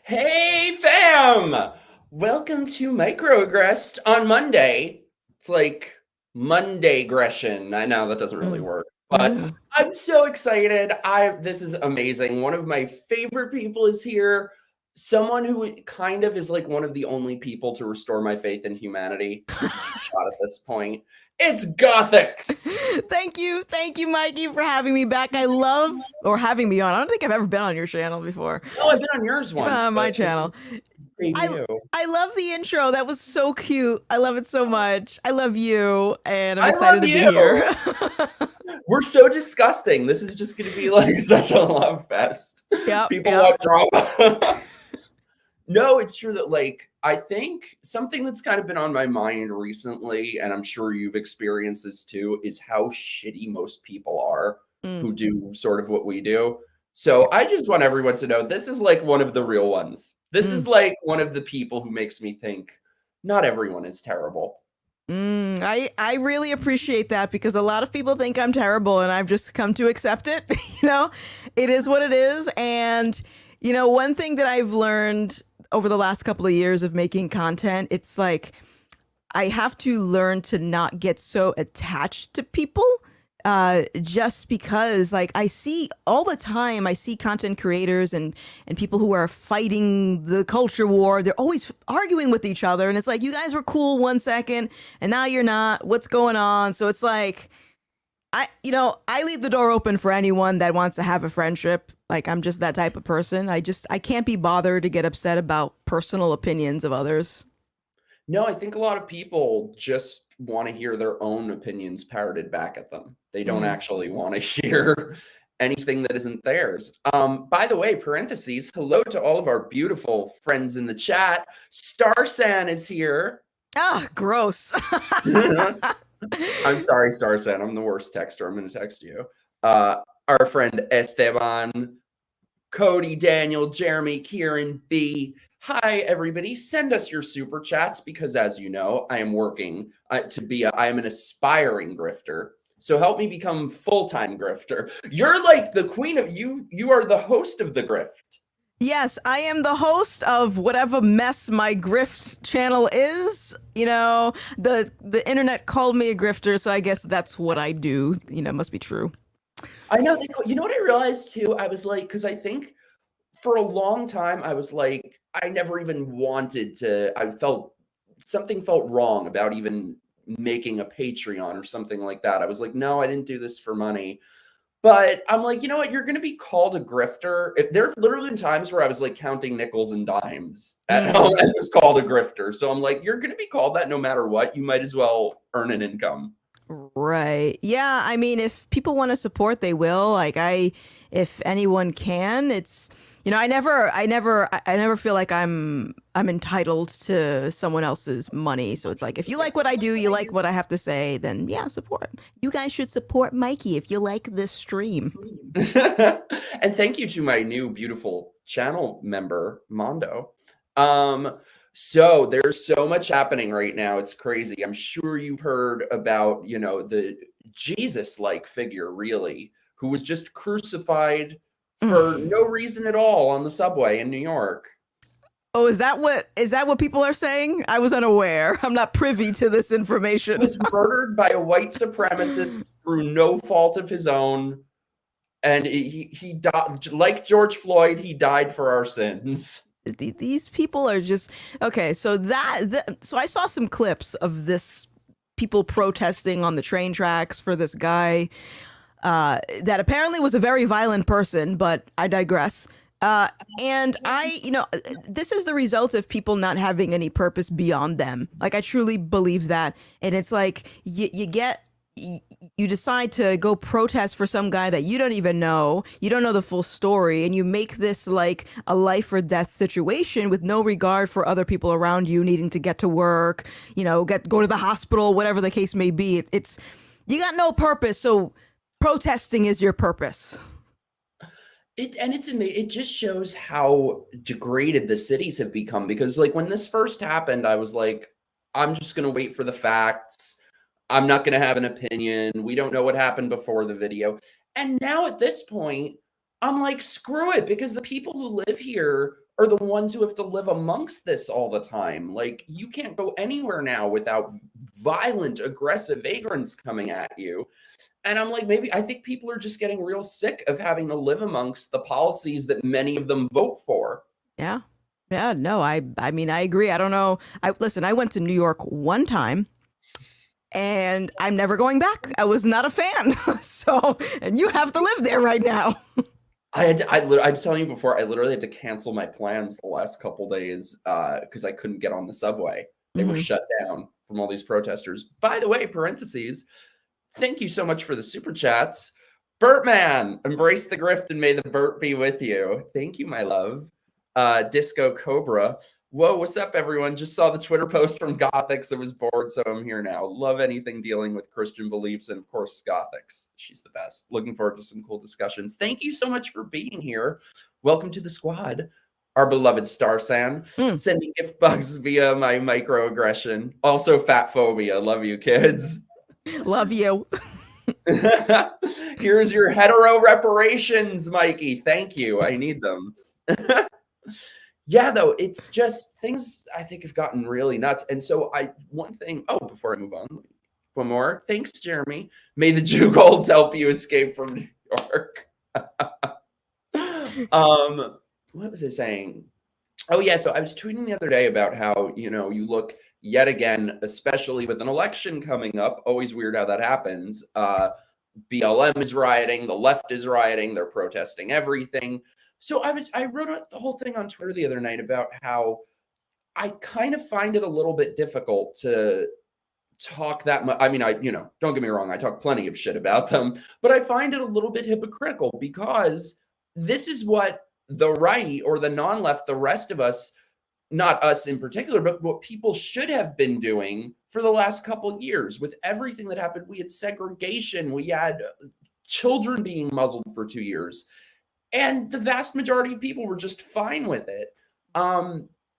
Hey fam! Welcome to MIKEroaggress'd on Monday. It's like Monday aggression. I know that doesn't really Mm. work, but Mm. I'm so excited. This is amazing. One of my favorite people is here. Someone who kind of is like one of the only people to restore my faith in humanity, which is a shot at this point. It's Gothix! Thank you, Mikey, for having me back. I love or having me on. I don't think I've ever been on your channel before. No, I've been on yours You've been once, on my but this is channel. I debut. I love the intro. That was so cute. I love it so much. I love you, and I'm I excited love to be you! here. We're so disgusting. This is just going to be like such a love fest. Yep, People yep. want drama. No, it's true that like I think something that's kind of been on my mind recently, and I'm sure you've experienced this too, is how shitty most people are Mm, who do sort of what we do. So I just want everyone to know this is like one of the real ones. This mm, is like one of the people who makes me think not everyone is terrible. I really appreciate that because a lot of people think I'm terrible, and I've just come to accept it. you know, it is what it is, and one thing that I've learned over the last couple of years of making content, it's like I have to learn to not get so attached to people. Just because like I see all the time, I see content creators and people who are fighting the culture war. They're always arguing with each other, and it's like you guys were cool 1 second, and now you're not. What's going on? So it's like I leave the door open for anyone that wants to have a friendship. Like I'm just that type of person. I can't be bothered to get upset about personal opinions of others. No, I think a lot of people just want to hear their own opinions parroted back at them. They don't Mm-hmm. actually want to hear anything that isn't theirs. By the way, parentheses, hello to all of our beautiful friends in the chat. Starsan is here. Ah, gross. I'm sorry, Starsan. I'm the worst texter. I'm going to text you. Our friend Esteban, Cody, Daniel, Jeremy, Kieran, B. Hi, everybody. Send us your super chats because, as you know, I am working I am an aspiring grifter. So help me become full-time grifter. You're like the queen of you are the host of the grift. Yes, I am the host of whatever mess my grift channel is. The internet called me a grifter, so I guess that's what I do. It must be true. I know. You know what I realized too? I was like, because I think for a long time, I was like, I never even wanted to. I felt something felt wrong about even making a Patreon or something like that. I was like, no, I didn't do this for money. But I'm like, you know what? You're going to be called a grifter. If there have literally been times where I was like counting nickels and dimes at Mm. home and was called a grifter. So I'm like, you're going to be called that no matter what. You might as well earn an income. Right. Yeah, I mean, if people want to support, they will. If anyone can, it's I never feel like I'm entitled to someone else's money. So it's like if you like what I do, you like what I have to say, then yeah, support. You guys should support Mikey if you like this stream. And thank you to my new beautiful channel member, Mondo. So there's so much happening right now. It's crazy. I'm sure you've heard about, the Jesus-like figure, really, who was just crucified for no reason at all on the subway in New York. Oh, is that what people are saying? I was unaware. I'm not privy to this information. Was murdered by a white supremacist through no fault of his own. And he died like George Floyd. He died for our sins. These people are just okay. So so I saw some clips of this people protesting on the train tracks for this guy that apparently was a very violent person, but I digress. And this is the result of people not having any purpose beyond them. Like I truly believe that, and it's like you decide to go protest for some guy that you don't even know, you don't know the full story, and you make this like a life or death situation with no regard for other people around you needing to get to work, go to the hospital, whatever the case may be. It's you got no purpose, so protesting is your purpose. It just shows how degraded the cities have become because like when this first happened, I was like, I'm just gonna wait for the facts. I'm not gonna have an opinion. We don't know what happened before the video. And now at this point, I'm like, screw it, because the people who live here are the ones who have to live amongst this all the time. Like, you can't go anywhere now without violent, aggressive vagrants coming at you. And I'm like, maybe I think people are just getting real sick of having to live amongst the policies that many of them vote for. Yeah. Yeah, no, I mean, I agree. I don't know. Listen, I went to New York one time and I'm never going back. I was not a fan. So, and you have to live there right now. I was telling you before, I literally had to cancel my plans the last couple days because I couldn't get on the subway. They were shut down from all these protesters. By the way, parentheses, thank you so much for the super chats. Bertman, embrace the grift and may the Bert be with you. Thank you, my love. Disco Cobra. Whoa, what's up, everyone? Just saw the Twitter post from Gothix. I was bored, so I'm here now. Love anything dealing with Christian beliefs, and of course, Gothix. She's the best. Looking forward to some cool discussions. Thank you so much for being here. Welcome to the squad. Our beloved Starsan, sending gift bugs via my microaggression. Also, fat phobia. Love you, kids. Love you. Here's your hetero reparations, Mikey. Thank you. I need them. Yeah, though, it's just things I think have gotten really nuts. And so before I move on, one more. Thanks, Jeremy. May the Jew Golds help you escape from New York. What was I saying? Oh, yeah. So I was tweeting the other day about how, you look yet again, especially with an election coming up, always weird how that happens. BLM is rioting, the left is rioting, they're protesting everything. So I wrote the whole thing on Twitter the other night about how I kind of find it a little bit difficult to talk that much. I mean, don't get me wrong, I talk plenty of shit about them, but I find it a little bit hypocritical because this is what the right or the non-left, the rest of us, not us in particular, but what people should have been doing for the last couple of years. With everything that happened, we had segregation, we had children being muzzled for 2 years. And the vast majority of people were just fine with it.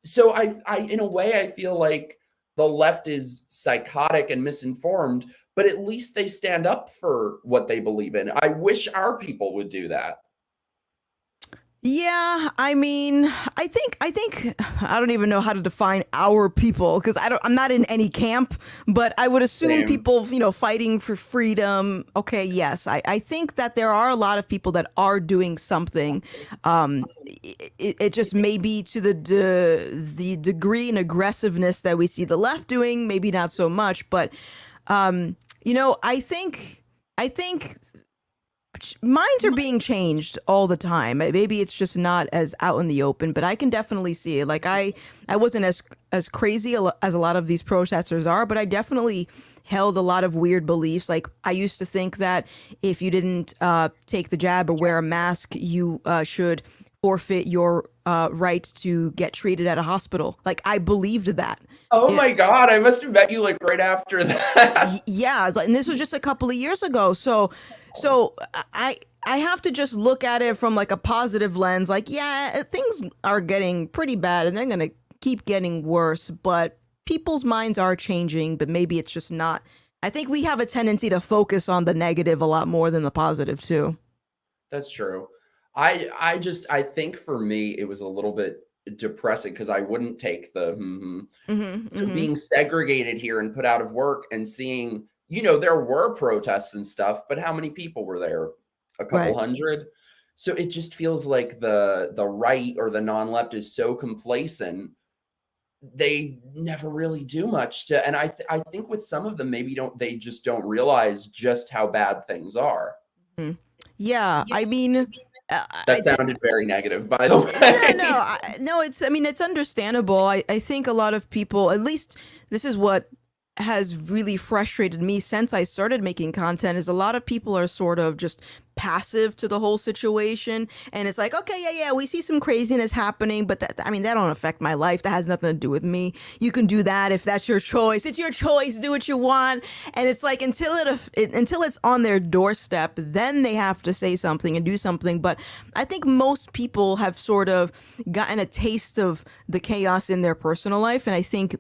So I, in a way, I feel like the left is psychotic and misinformed, but at least they stand up for what they believe in. I wish our people would do that. Yeah, I mean, I think I don't even know how to define our people because I'm not in any camp, but I would assume Same. people, fighting for freedom. Okay, yes, I think that there are a lot of people that are doing something. It just may be to the degree and aggressiveness that we see the left doing, maybe not so much, but I think minds are being changed all the time. Maybe it's just not as out in the open, but I can definitely see it. Like I wasn't as crazy as a lot of these protesters are, but I definitely held a lot of weird beliefs. Like I used to think that if you didn't take the jab or wear a mask, you should forfeit your right to get treated at a hospital. Like I believed that. Oh my God, I must have met you like right after that. Yeah, and this was just a couple of years ago. So I have to just look at it from like a positive lens. Like, yeah, things are getting pretty bad and they're going to keep getting worse, but people's minds are changing, but maybe it's just not. I think we have a tendency to focus on the negative a lot more than the positive too. That's true. I think for me, it was a little bit depressing because I wouldn't take the being segregated here and put out of work and seeing, there were protests and stuff, but how many people were there? A couple hundred. So it just feels like the right or the non-left is so complacent. They never really do much and I think with some of them, maybe they just don't realize just how bad things are. Yeah. I mean, that sounded very negative, by the way. No, it's understandable. I think a lot of people, at least this is what has really frustrated me since I started making content, is a lot of people are sort of just passive to the whole situation. And it's like, okay, yeah, we see some craziness happening, but that don't affect my life. That has nothing to do with me. You can do that if that's your choice. It's your choice. Do what you want. And it's like until it's on their doorstep, then they have to say something and do something. But I think most people have sort of gotten a taste of the chaos in their personal life. And I think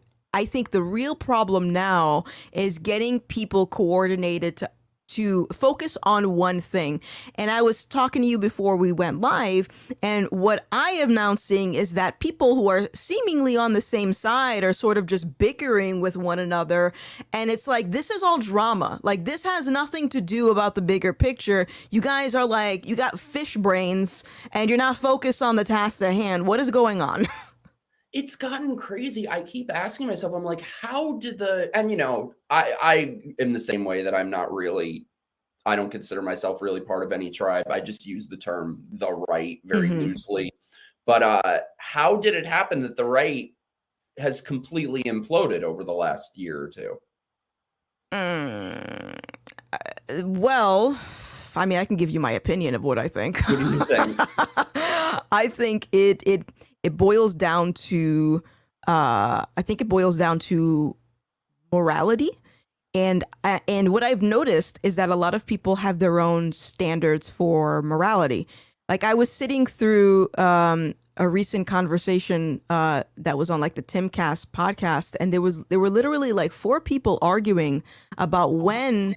the real problem now is getting people coordinated to to focus on one thing. And I was talking to you before we went live, and what I am now seeing is that people who are seemingly on the same side are sort of just bickering with one another. And it's like, this is all drama. Like, this has nothing to do about the bigger picture. You guys are like, you got fish brains and you're not focused on the task at hand. What is going on? It's gotten crazy. I keep asking myself, I'm like, how did and I am the same way that I don't consider myself really part of any tribe. I just use the term the right very loosely. But how did it happen that the right has completely imploded over the last year or two? Well, I mean, I can give you my opinion of what I think. What do you think? I think it boils down to morality. And what I've noticed is that a lot of people have their own standards for morality. Like, I was sitting through a recent conversation that was on like the Timcast podcast, and there were literally like 4 people arguing about when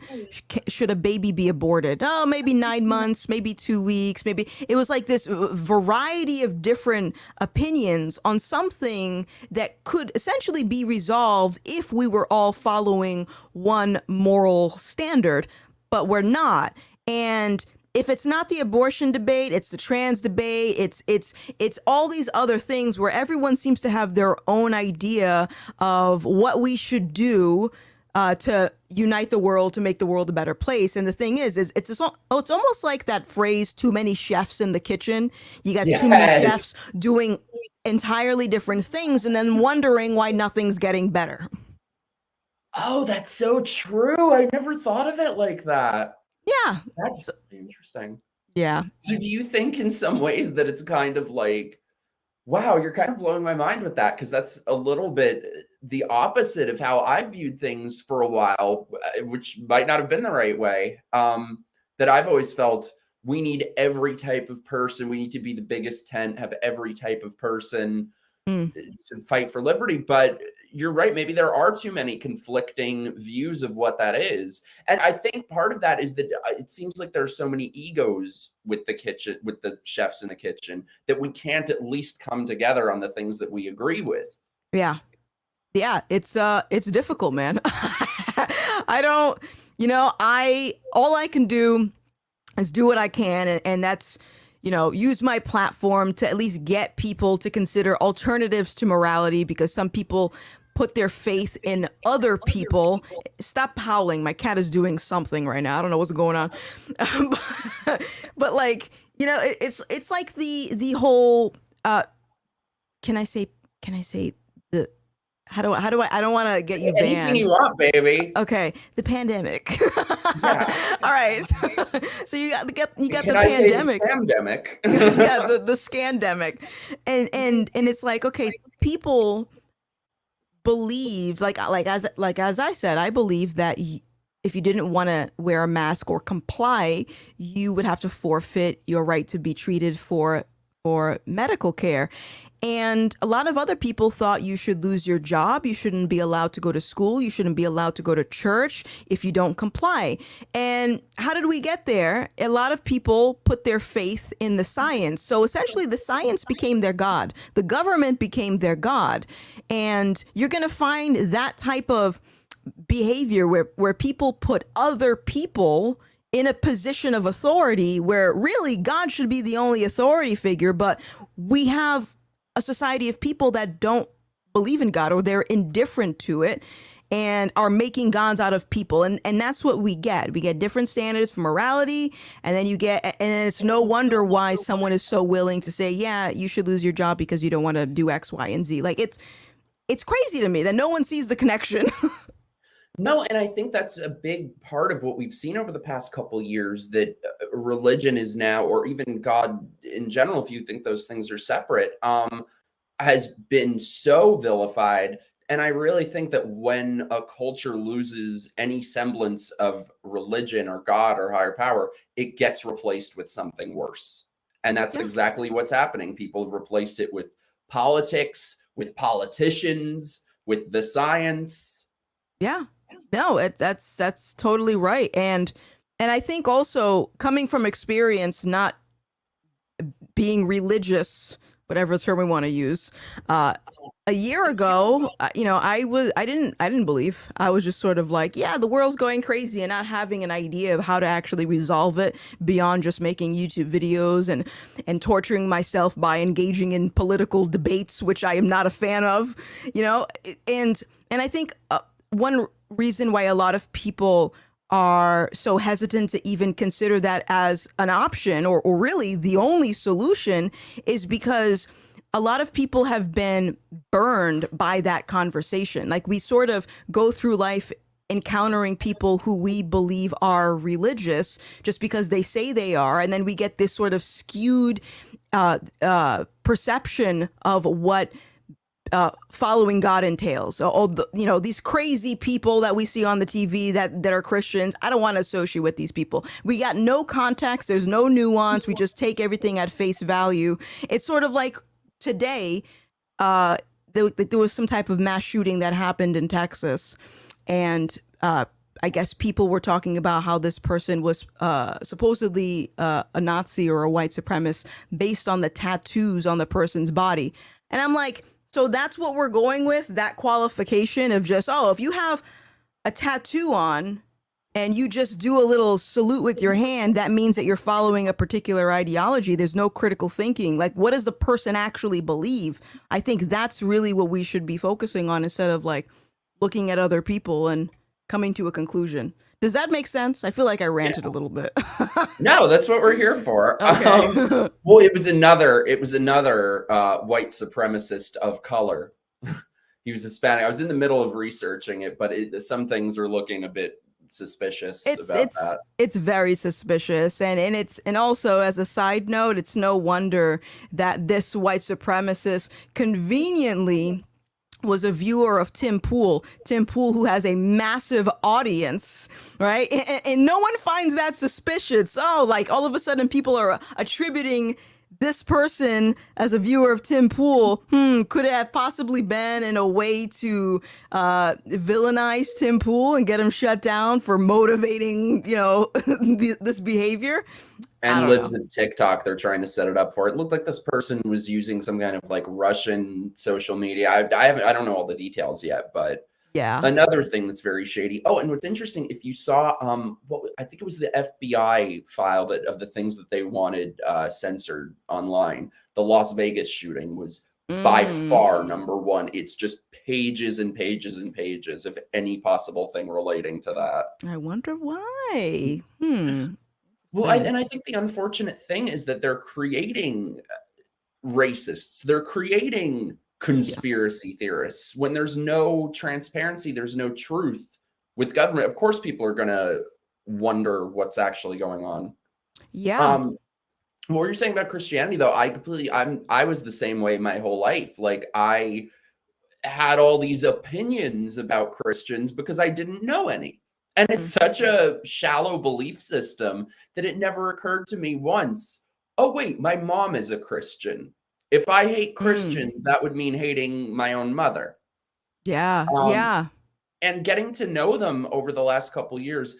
should a baby be aborted. Oh, maybe 9 months, maybe 2 weeks, maybe. It was like this variety of different opinions on something that could essentially be resolved if we were all following one moral standard, but we're not. And if it's not the abortion debate, it's the trans debate, it's all these other things where everyone seems to have their own idea of what we should do to unite the world, to make the world a better place. And the thing is it's almost like that phrase, too many chefs in the kitchen. You got too many chefs doing entirely different things and then wondering why nothing's getting better. Oh, that's so true. I never thought of it like that. Yeah. That's interesting. Yeah. So do you think in some ways that it's kind of like, wow, you're kind of blowing my mind with that, because that's a little bit the opposite of how I viewed things for a while, which might not have been the right way. That I've always felt we need every type of person. We need to be the biggest tent, have every type of person to fight for liberty. But you're right. Maybe there are too many conflicting views of what that is. And I think part of that is that it seems like there's so many egos with the chefs in the kitchen, that we can't at least come together on the things that we agree with. Yeah. Yeah. It's difficult, man. I don't, all I can do is do what I can. And that's, use my platform to at least get people to consider alternatives to morality, because some people put their faith in other people. Stop howling. My cat is doing something right now. I don't know what's going on. But like, it's like the whole, can I say the, how do I don't want to get you banned. Anything you want, baby. Okay. The pandemic. Yeah. All right. So you got the Can pandemic. I say the scamdemic? Yeah, the scandemic. And it's like, okay, people believe, like as I said, I believe that if you didn't want to wear a mask or comply, you would have to forfeit your right to be treated for medical care. And a lot of other people thought you should lose your job. You shouldn't be allowed to go to school. You shouldn't be allowed to go to church if you don't comply. And how did we get there? A lot of people put their faith in the science. So essentially the science became their God. The government became their God. And you're going to find that type of behavior where people put other people in a position of authority, where really God should be the only authority figure. But we have a society of people that don't believe in God, or they're indifferent to it, and are making gods out of people. And that's what we get. We get different standards for morality. And then it's no wonder why someone is so willing to say, yeah, you should lose your job because you don't want to do X, Y, and Z. Like, it's crazy to me that no one sees the connection. No, and I think that's a big part of what we've seen over the past couple years, that religion is now, or even God in general, if you think those things are separate, has been so vilified. And I really think that when a culture loses any semblance of religion or God or higher power, it gets replaced with something worse. And that's exactly what's happening. People have replaced it with politics, with politicians, with the science. Yeah. No, that's totally right. And And I think also coming from experience, not being religious, whatever term we want to use, a year ago, I didn't believe. I was just sort of like, yeah, the world's going crazy, and not having an idea of how to actually resolve it beyond just making YouTube videos and torturing myself by engaging in political debates, which I am not a fan of, and I think one reason why a lot of people are so hesitant to even consider that as an option or really the only solution is because a lot of people have been burned by that conversation. Like, we sort of go through life encountering people who we believe are religious just because they say they are. And then we get this sort of skewed perception of what following God entails. These crazy people that we see on the TV that are Christians, I don't want to associate with these people. We got no context. There's no nuance. We just take everything at face value. It's sort of like today, there was some type of mass shooting that happened in Texas. And I guess people were talking about how this person was supposedly a Nazi or a white supremacist based on the tattoos on the person's body. And I'm like, so that's what we're going with, that qualification of just, if you have a tattoo on and you just do a little salute with your hand, that means that you're following a particular ideology. There's no critical thinking. Like, what does the person actually believe? I think that's really what we should be focusing on instead of like looking at other people and coming to a conclusion. Does that make sense? I feel like I ranted a little bit. No, that's what we're here for. Okay. Well, it was another white supremacist of color. He was Hispanic. I was in the middle of researching it, but some things are looking a bit suspicious about that. It's very suspicious, and also, as a side note, it's no wonder that this white supremacist conveniently was a viewer of Tim Pool, who has a massive audience, right? And no one finds that suspicious. Like, all of a sudden people are attributing this person as a viewer of Tim Pool. Could it have possibly been in a way to villainize Tim Pool and get him shut down for motivating, this behavior? And lives in TikTok. They're trying to set it up for it. It looked like this person was using some kind of like Russian social media. I don't know all the details yet, but yeah. Another thing that's very shady. Oh, and what's interesting, if you saw I think it was the FBI file of the things that they wanted censored online. The Las Vegas shooting was by far number one. It's just pages and pages and pages of any possible thing relating to that. I wonder why. Well, and I think the unfortunate thing is that they're creating racists. They're creating conspiracy theorists. When there's no transparency, there's no truth with government. Of course, people are going to wonder what's actually going on. Yeah. What you're saying about Christianity, though, I was the same way my whole life. Like, I had all these opinions about Christians because I didn't know any. And it's such a shallow belief system that it never occurred to me once, oh, wait, my mom is a Christian. If I hate Christians, that would mean hating my own mother. Yeah, yeah. And getting to know them over the last couple years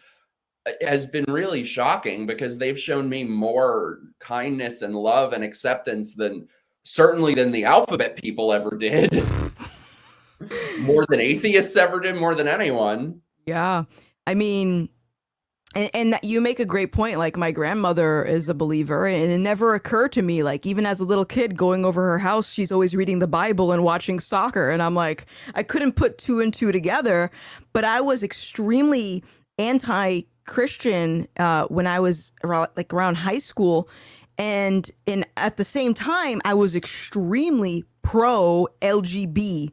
has been really shocking because they've shown me more kindness and love and acceptance than the alphabet people ever did. More than atheists ever did, more than anyone. Yeah. I mean, and that you make a great point. Like, my grandmother is a believer, and it never occurred to me, like, even as a little kid going over her house, she's always reading the Bible and watching soccer. And I'm like, I couldn't put two and two together, but I was extremely anti-Christian when I was around high school. And at the same time, I was extremely pro-LGB.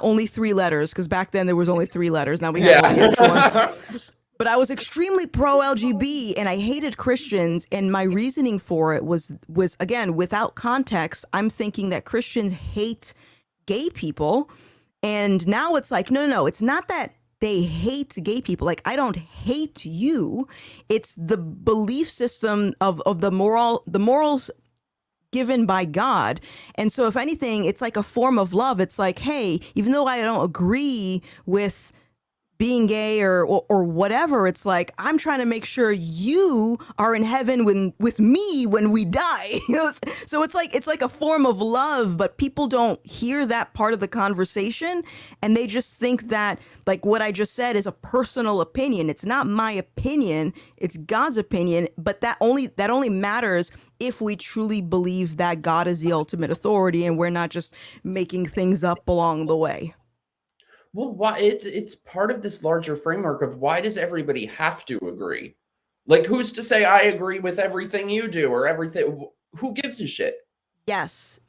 Only 3 letters, because back then there was only 3 letters. Now we have all the extra ones. But I was extremely pro-LGB, and I hated Christians. And my reasoning for it was again, without context, I'm thinking that Christians hate gay people. And now it's like, no, it's not that they hate gay people. Like, I don't hate you. It's the belief system of the morals given by God. And so if anything, it's like a form of love. It's like, hey, even though I don't agree with being gay or whatever. It's like, I'm trying to make sure you are in heaven with me when we die. You know, so it's like a form of love, but people don't hear that part of the conversation, and they just think that, like what I just said, is a personal opinion. It's not my opinion, it's God's opinion, but that only matters if we truly believe that God is the ultimate authority and we're not just making things up along the way. Well, why it's part of this larger framework of why does everybody have to agree? Like, who's to say I agree with everything you do or everything? Who gives a shit? Yes,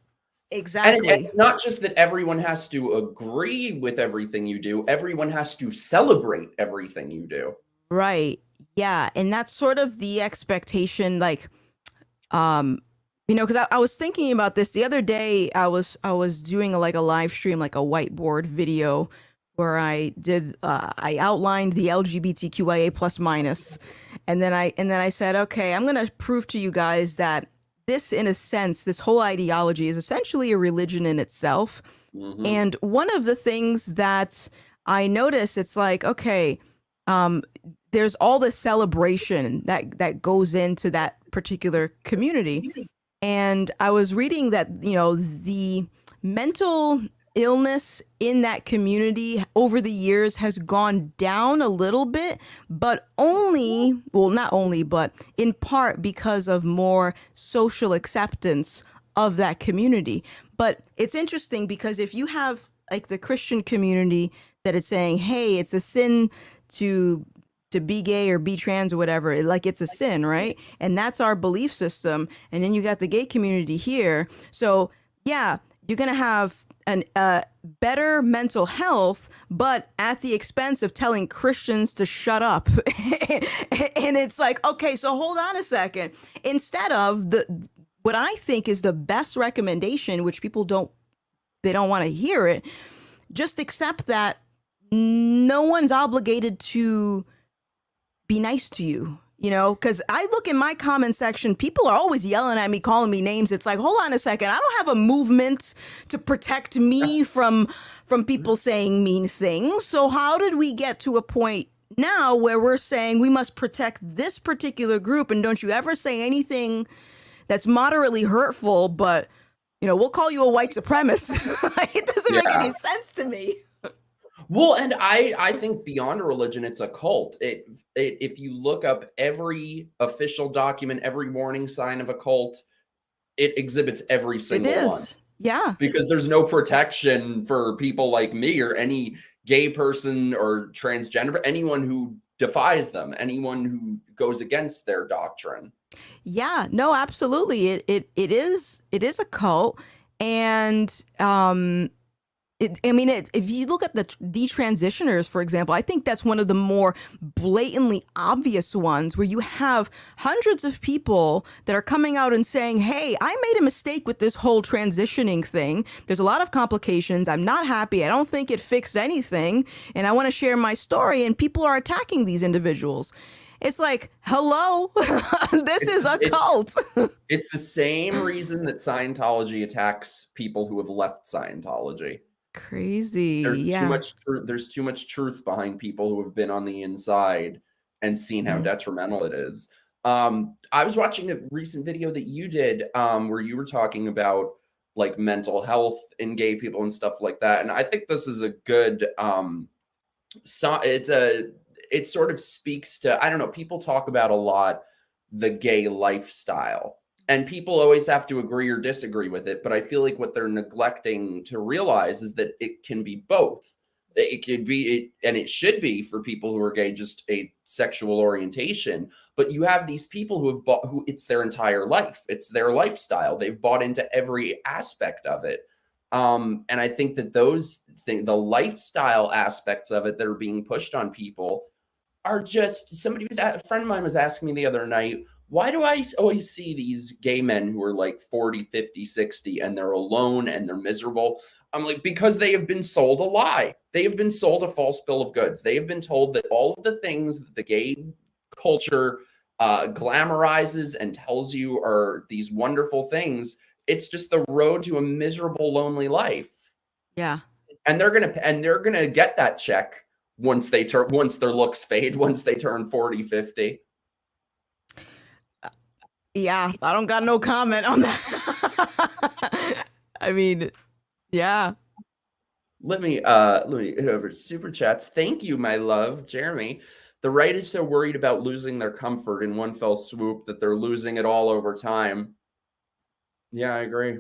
And exactly. it's not just that everyone has to agree with everything you do. Everyone has to celebrate everything you do. Right. Yeah. And that's sort of the expectation, like, because I was thinking about this the other day. I was doing like a live stream, like a whiteboard video, where I outlined the LGBTQIA plus minus, and then I said, okay, I'm gonna prove to you guys that this, in a sense, this whole ideology is essentially a religion in itself. Mm-hmm. And one of the things that I noticed, it's like, okay, there's all this celebration that goes into that particular community. And I was reading that, the mental illness in that community over the years has gone down a little bit, but not only, but in part because of more social acceptance of that community. But it's interesting because if you have like the Christian community that is saying, hey, it's a sin to be gay or be trans or whatever, like it's a sin, right? And that's our belief system. And then you got the gay community here. So yeah, you're going to have a better mental health, but at the expense of telling Christians to shut up. And it's like, okay, so hold on a second. Instead of what I think is the best recommendation, which people don't want to hear it, just accept that no one's obligated to be nice to you, because I look in my comment section, people are always yelling at me, calling me names. It's like, hold on a second. I don't have a movement to protect me from people saying mean things. So how did we get to a point now where we're saying we must protect this particular group, and don't you ever say anything that's moderately hurtful, but we'll call you a white supremacist. It doesn't make any sense to me. Well, and I think beyond a religion, it's a cult. If you look up every official document, every warning sign of a cult, it exhibits every single one. Yeah. Because there's no protection for people like me or any gay person or transgender, anyone who defies them, anyone who goes against their doctrine. Yeah, no, absolutely. It is a cult. And if you look at the detransitioners, for example, I think that's one of the more blatantly obvious ones, where you have hundreds of people that are coming out and saying, hey, I made a mistake with this whole transitioning thing. There's a lot of complications. I'm not happy. I don't think it fixed anything. And I want to share my story. And people are attacking these individuals. It's like, hello, this is a cult. It's the same reason that Scientology attacks people who have left Scientology. Crazy. There's too much truth behind people who have been on the inside and seen how detrimental it is. I was watching a recent video that you did where you were talking about like mental health in gay people and stuff like that. And I think this is a good it sort of speaks to, I don't know, people talk about a lot the gay lifestyle. And people always have to agree or disagree with it. But I feel like what they're neglecting to realize is that it can be both. It could be, and it should be for people who are gay, just a sexual orientation. But you have these people who it's their entire life. It's their lifestyle. They've bought into every aspect of it. And I think that the lifestyle aspects of it that are being pushed on people are just, a friend of mine was asking me the other night, why do I always see these gay men who are like 40, 50, 60, and they're alone and they're miserable? I'm like, because they have been sold a lie. They have been sold a false bill of goods. They have been told that all of the things that the gay culture glamorizes and tells you are these wonderful things. It's just the road to a miserable, lonely life. Yeah. And they're gonna get that check once their looks fade, once they turn 40, 50. Yeah, I don't got no comment on that. I mean, yeah. Let me hit over to super chats. Thank you, my love, Jeremy. The right is so worried about losing their comfort in one fell swoop that they're losing it all over time. Yeah, I agree.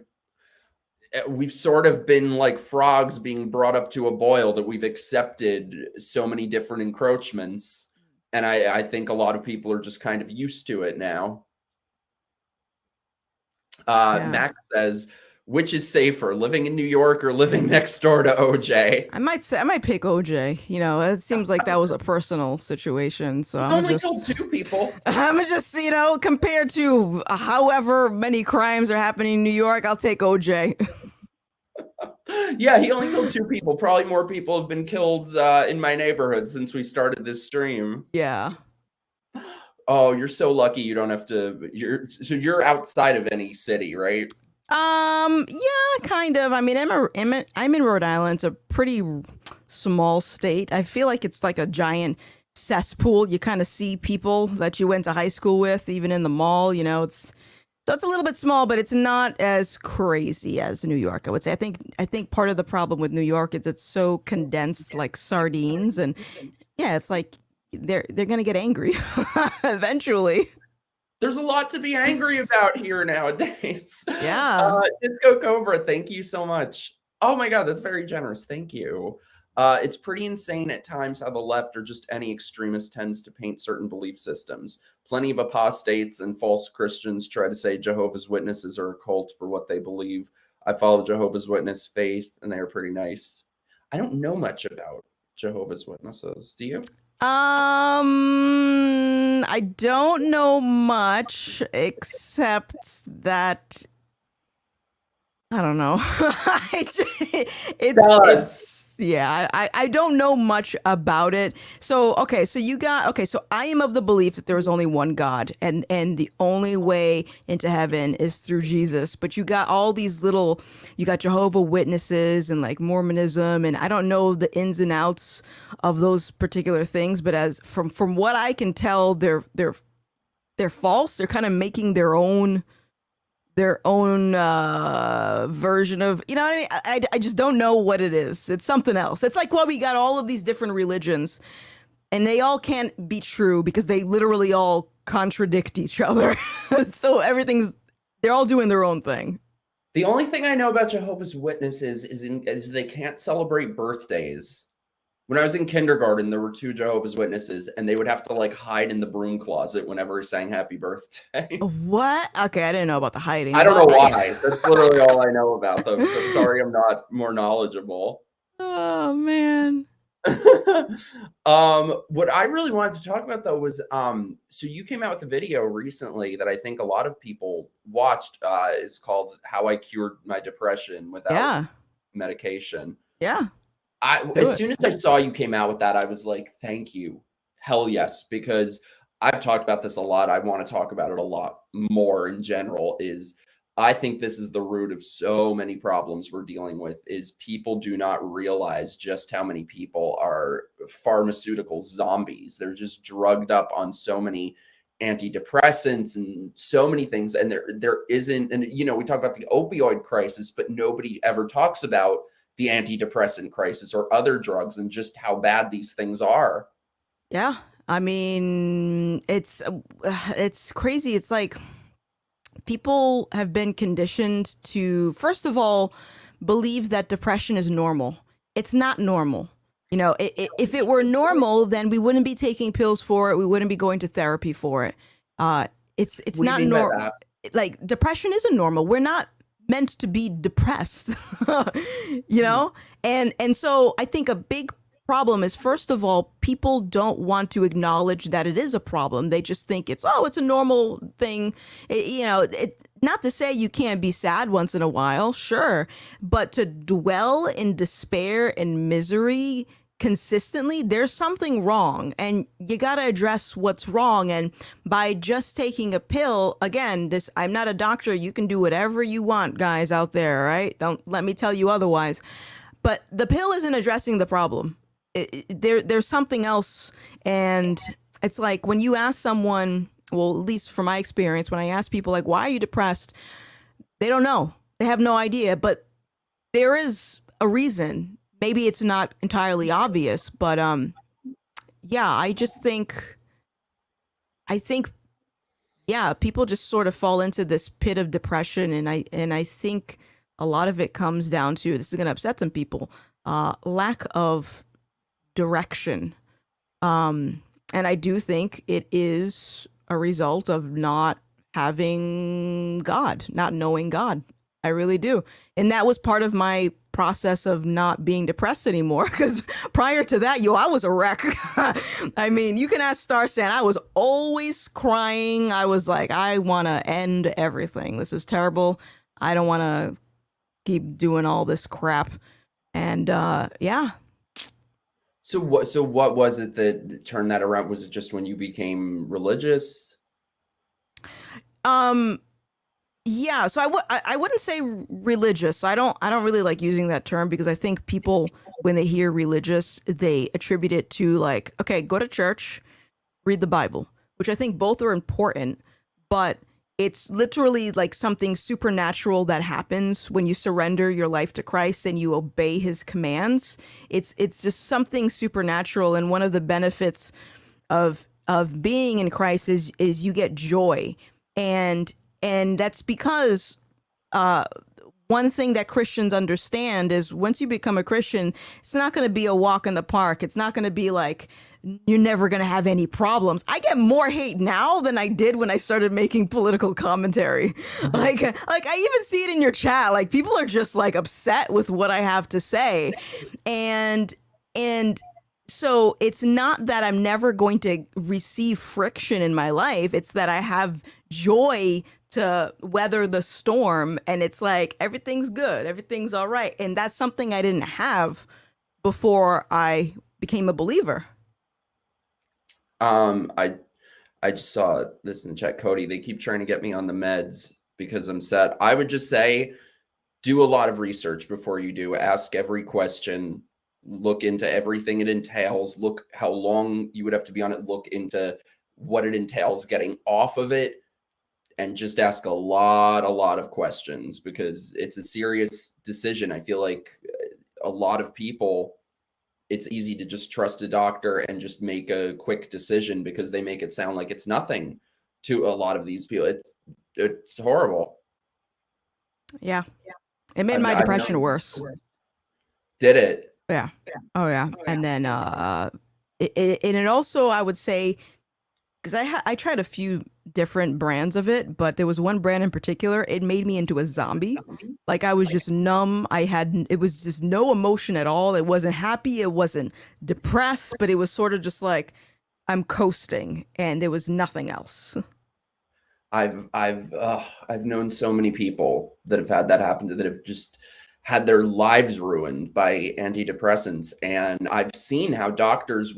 We've sort of been like frogs being brought up to a boil, that we've accepted so many different encroachments. And I think a lot of people are just kind of used to it now. Yeah. Max says, which is safer, living in New York or living next door to OJ? I might pick OJ. You know, it seems like that was a personal situation. So I'm only killed 2 people. I'm just, you know, compared to however many crimes are happening in New York, I'll take OJ. Yeah, he only killed 2 people. Probably more people have been killed in my neighborhood since we started this stream. Yeah. Oh, you're so lucky you don't have to. You're outside of any city, right? Yeah, kind of. I mean, I'm in Rhode Island. It's a pretty small state. I feel like it's like a giant cesspool. You kind of see people that you went to high school with, even in the mall. You know, it's a little bit small, but it's not as crazy as New York, I would say. I think part of the problem with New York is it's so condensed, like sardines, and yeah, it's like they're gonna get angry eventually. There's a lot to be angry about here nowadays. Yeah. Disco Cobra, thank you so much. Oh my God, that's very generous. Thank you. It's pretty insane at times how the left or just any extremist tends to paint certain belief systems. Plenty of apostates and false Christians try to say Jehovah's Witnesses are a cult for what they believe. I follow Jehovah's Witness faith, and they are pretty nice. I don't know much about Jehovah's Witnesses. Do you? I don't know much except that I don't know. Yeah, I don't know much about it. So so I am of the belief that there is only one God, and the only way into heaven is through Jesus. But you got all these you got Jehovah's Witnesses and like Mormonism, and I don't know the ins and outs of those particular things, but as from what I can tell, they're false. They're kind of making their own version of, you know what I mean? I just don't know what it is. It's something else. It's like, well, we got all of these different religions and they all can't be true because they literally all contradict each other. So they're all doing their own thing. The only thing I know about Jehovah's Witnesses is they can't celebrate birthdays. When I was in kindergarten, there were 2 Jehovah's Witnesses, and they would have to like hide in the broom closet whenever he sang happy birthday. What? Okay, I didn't know about the hiding. I don't know why. That's literally all I know about them. So sorry I'm not more knowledgeable. Oh, man. What I really wanted to talk about, though, was so you came out with a video recently that I think a lot of people watched. It's called How I Cured My Depression Without Medication. Yeah. As soon as I saw you came out with that, I was like, thank you. Hell yes. Because I've talked about this a lot. I want to talk about it a lot more in general. I think this is the root of so many problems we're dealing with, is people do not realize just how many people are pharmaceutical zombies. They're just drugged up on so many antidepressants and so many things. And there isn't, and you know, we talk about the opioid crisis, but nobody ever talks about the antidepressant crisis or other drugs and just how bad these things are. Yeah. I mean, it's crazy. It's like people have been conditioned to, first of all, believe that depression is normal. It's not normal. You know, if it were normal, then we wouldn't be taking pills for it. We wouldn't be going to therapy for it. It's not normal. Like, depression isn't normal. We're not meant to be depressed, you know? And so I think a big problem is, first of all, people don't want to acknowledge that it is a problem. They just think it's a normal thing. Not to say you can't be sad once in a while, sure, but to dwell in despair and misery consistently, there's something wrong, and you got to address what's wrong. And by just taking a pill, again, I'm not a doctor. You can do whatever you want, guys out there, right? Don't let me tell you otherwise. But the pill isn't addressing the problem. there's something else. And it's like when you ask someone, well, at least from my experience, when I ask people like, why are you depressed? They don't know. They have no idea, but there is a reason. Maybe it's not entirely obvious, but yeah, I think yeah, people just sort of fall into this pit of depression, and I think a lot of it comes down to, this is going to upset some people, lack of direction. And I do think it is a result of not having God, not knowing God. I really do. And that was part of my process of not being depressed anymore. Because prior to that, I was a wreck. I mean, you can ask Star San. I was always crying. I was like, I want to end everything. This is terrible. I don't want to keep doing all this crap. And yeah. So what was it that turned that around? Was it just when you became religious? Yeah, so I wouldn't say religious. I don't really like using that term, because I think people, when they hear religious, they attribute it to like, okay, go to church, read the Bible, which I think both are important, but it's literally like something supernatural that happens when you surrender your life to Christ and you obey his commands. It's just something supernatural, and one of the benefits of being in Christ is you get joy. And that's because one thing that Christians understand is, once you become a Christian, it's not going to be a walk in the park. It's not going to be like you're never going to have any problems. I get more hate now than I did when I started making political commentary. Like I even see it in your chat. Like, people are just like upset with what I have to say. And so it's not that I'm never going to receive friction in my life. It's that I have joy to weather the storm, and it's like everything's good, everything's all right. And that's something I didn't have before I became a believer. I just saw this in the chat, Cody. They keep trying to get me on the meds because I'm sad. I would just say, do a lot of research before you do. Ask every question. Look into everything it entails. Look how long you would have to be on it. Look into what it entails getting off of it. And just ask a lot of questions, because it's a serious decision. I feel like a lot of people, it's easy to just trust a doctor and just make a quick decision because they make it sound like it's nothing to a lot of these people. It's horrible. Yeah. It made my depression worse. Did it? Yeah. Oh yeah. And then it also, I would say, because I tried a few different brands of it, but there was one brand in particular, it made me into a zombie. Like, I was just numb. It was just no emotion at all. It wasn't happy. It wasn't depressed, but it was sort of just like, I'm coasting, and there was nothing else. I've known so many people that have had that happen to, that have just had their lives ruined by antidepressants. And I've seen how doctors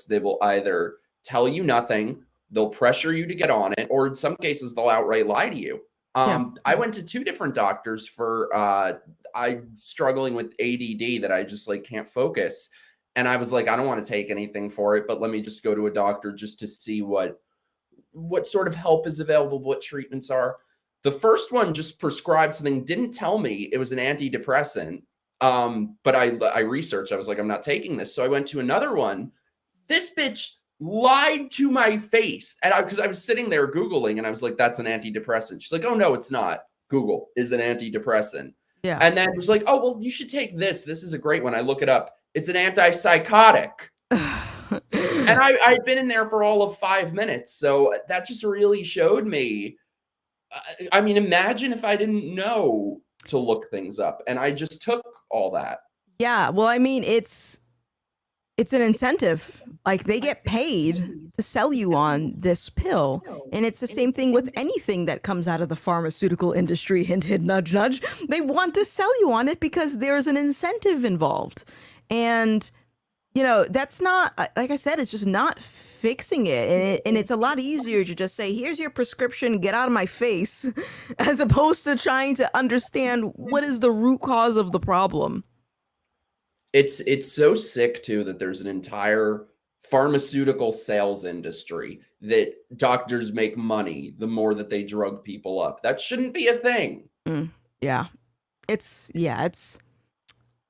they will either tell you nothing, they'll pressure you to get on it, or in some cases they'll outright lie to you. I went to 2 different doctors for I'm struggling with ADD that I just like can't focus. And I was like, I don't want to take anything for it, but let me just go to a doctor just to see what sort of help is available, what treatments are. The first one just prescribed something, didn't tell me it was an antidepressant. But I researched, I was like, I'm not taking this. So I went to another one. This bitch lied to my face. And because I was sitting there Googling, and I was like, that's an antidepressant. She's like, oh no, it's not. Google is an antidepressant. Yeah. And then it was like, oh, well, you should take this. This is a great one. I look it up. It's an antipsychotic. And I'd been in there for all of 5 minutes. So that just really showed me. I mean, imagine if I didn't know to look things up and I just took all that. Yeah. Well, I mean, it's an incentive. Like, they get paid to sell you on this pill. And it's the same thing with anything that comes out of the pharmaceutical industry. Hint, hint, nudge, nudge. They want to sell you on it because there's an incentive involved. And, you know, that's not, like I said, it's just not fixing it. And it's a lot easier to just say, here's your prescription, get out of my face, as opposed to trying to understand what is the root cause of the problem. It's so sick too that there's an entire pharmaceutical sales industry that doctors make money the more that they drug people up. That shouldn't be a thing. Yeah. It's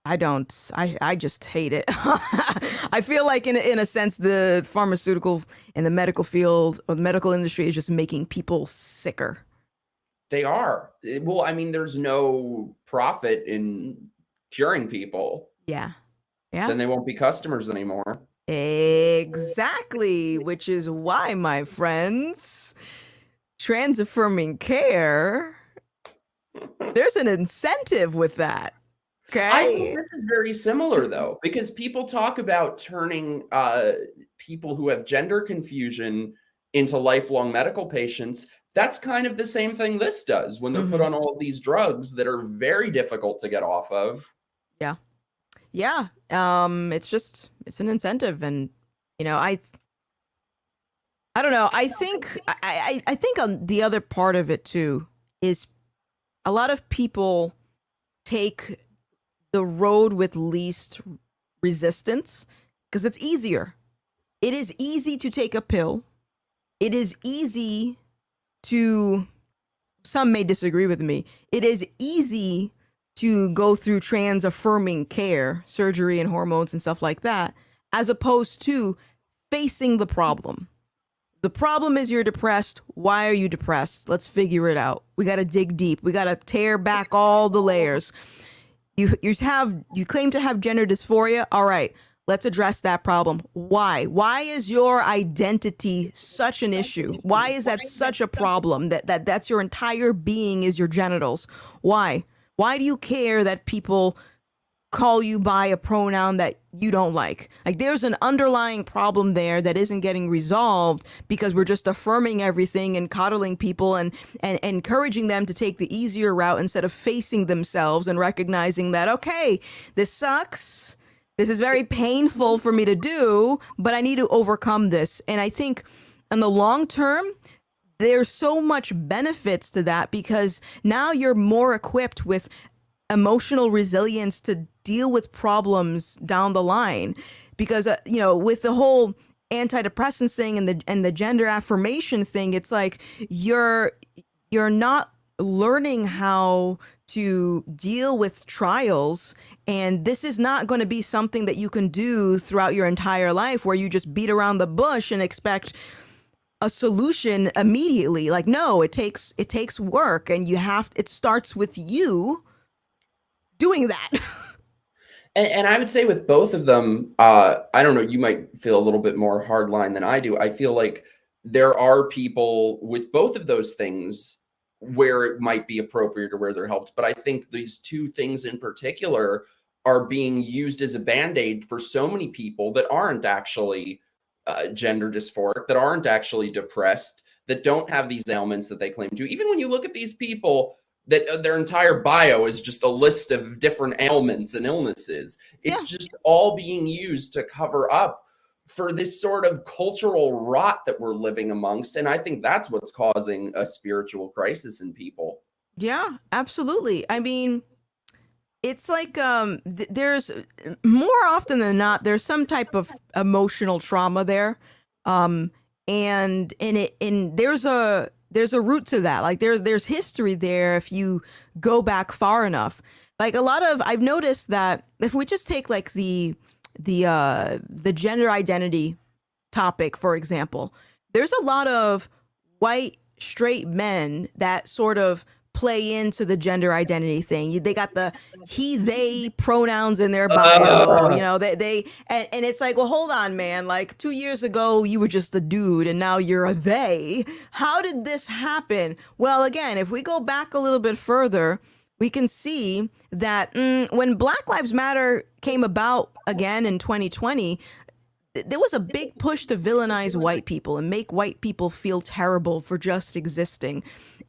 I just hate it. I feel like in a sense the pharmaceutical and the medical field or the medical industry is just making people sicker. They are. Well, I mean, there's no profit in curing people. Yeah. Then they won't be customers anymore. Exactly, which is why, my friends, trans affirming care, there's an incentive with that. Okay. I think this is very similar though, because people talk about turning people who have gender confusion into lifelong medical patients. That's kind of the same thing this does when they're put on all of these drugs that are very difficult to get off of. Yeah. Yeah. It's an incentive. And, you know, I don't know. I think on the other part of it too is a lot of people take the road with least resistance because it's easier. It is easy to take a pill. It is easy to, some may disagree with me. It is easy to go through trans affirming care, surgery and hormones and stuff like that, as opposed to facing the problem. The problem is you're depressed. Why are you depressed? Let's figure it out. We got to dig deep. We got to tear back all the layers. You claim to have gender dysphoria. All right, let's address that problem. Why? Why is your identity such an issue? Why is that such a problem that's your entire being is your genitals? Why? Why do you care that people call you by a pronoun that you don't like? Like there's an underlying problem there that isn't getting resolved because we're just affirming everything and coddling people and encouraging them to take the easier route instead of facing themselves and recognizing that, okay, this sucks. This is very painful for me to do, but I need to overcome this. And I think in the long term, there's so much benefits to that because now you're more equipped with emotional resilience to deal with problems down the line. Because, you know, with the whole antidepressants thing and the gender affirmation thing, it's like you're not learning how to deal with trials. And this is not going to be something that you can do throughout your entire life where you just beat around the bush and expect a solution immediately. Like, no, it takes work, and it starts with you doing that. And I would say with both of them, I don't know, you might feel a little bit more hardline than I do. I feel like there are people with both of those things where it might be appropriate or where they're helped. But I think these two things in particular are being used as a Band-Aid for so many people that aren't actually gender dysphoric, that aren't actually depressed, that don't have these ailments that they claim to. Even when you look at these people, that their entire bio is just a list of different ailments and illnesses. It's just all being used to cover up for this sort of cultural rot that we're living amongst. And I think that's what's causing a spiritual crisis in people. Yeah, absolutely. I mean, it's like there's more often than not, there's some type of emotional trauma there. And there's a root to that. Like there's history there if you go back far enough. Like I've noticed that if we just take like the gender identity topic, for example, there's a lot of white straight men that sort of play into the gender identity thing. They got the he, they pronouns in their bio, you know, and it's like, well, hold on, man. Like 2 years ago, you were just a dude and now you're a they. How did this happen? Well, again, if we go back a little bit further, we can see that when Black Lives Matter came about again in 2020, there was a big push to villainize white people and make white people feel terrible for just existing.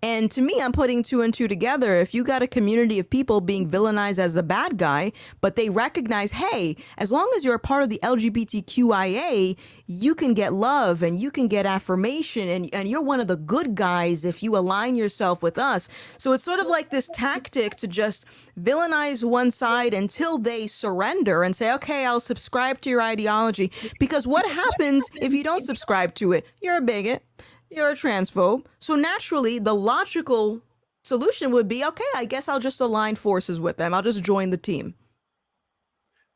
And to me, I'm putting two and two together. If you got a community of people being villainized as the bad guy, but they recognize, hey, as long as you're a part of the LGBTQIA, you can get love and you can get affirmation, and you're one of the good guys if you align yourself with us. So it's sort of like this tactic to just villainize one side until they surrender and say, okay, I'll subscribe to your ideology. Because what happens if you don't subscribe to it? You're a bigot. You're a transphobe. So naturally, the logical solution would be, okay, I guess I'll just align forces with them. I'll just join the team.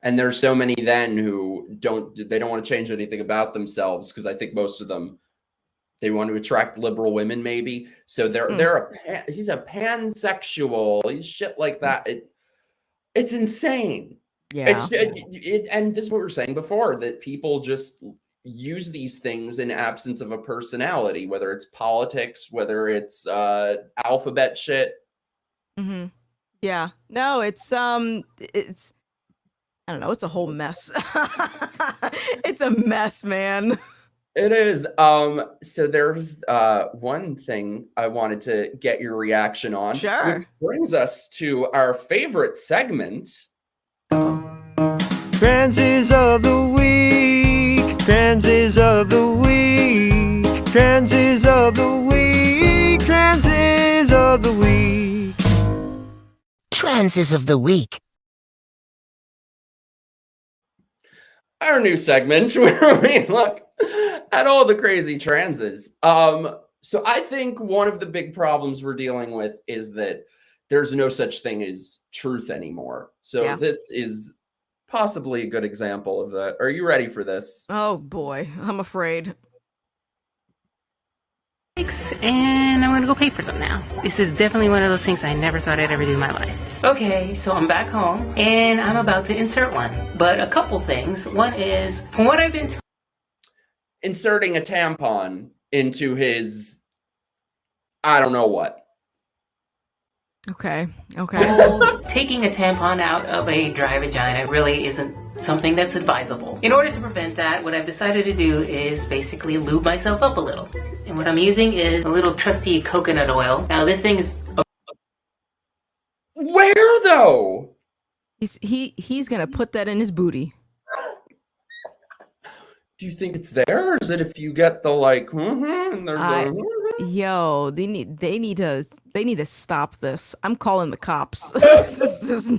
And there's so many then who don't want to change anything about themselves, because I think most of them, they want to attract liberal women, maybe. So he's a pansexual. He's shit like that. It's insane. Yeah. And this is what we were saying before, that people just use these things in absence of a personality, whether it's politics, whether it's alphabet shit. Mm-hmm. Yeah. No, it's I don't know, it's a whole mess. It's a mess, man. It is. So there's one thing I wanted to get your reaction on. Sure. Which brings us to our favorite segment. Transes of the week. Transes of the week. Transes of the week. Transes of the week. Transes of the week. Our new segment where we look at all the crazy transes. So I think one of the big problems we're dealing with is that there's no such thing as truth anymore. So This is possibly a good example of that. Are you ready for this? Oh boy, I'm afraid. And I'm gonna go pay for them now. This is definitely one of those things I never thought I'd ever do in my life. Okay, so I'm back home and I'm about to insert one. But a couple things. One is, from what I've been inserting a tampon into his, I don't know what. Okay. Taking a tampon out of a dry vagina really isn't something that's advisable. In order to prevent that, what I've decided to do is basically lube myself up a little. And what I'm using is a little trusty coconut oil. Now this thing is... Where though? He's gonna put that in his booty. Do you think it's there? Or is it if you get the and there's Yo, they need to stop this. I'm calling the cops. This is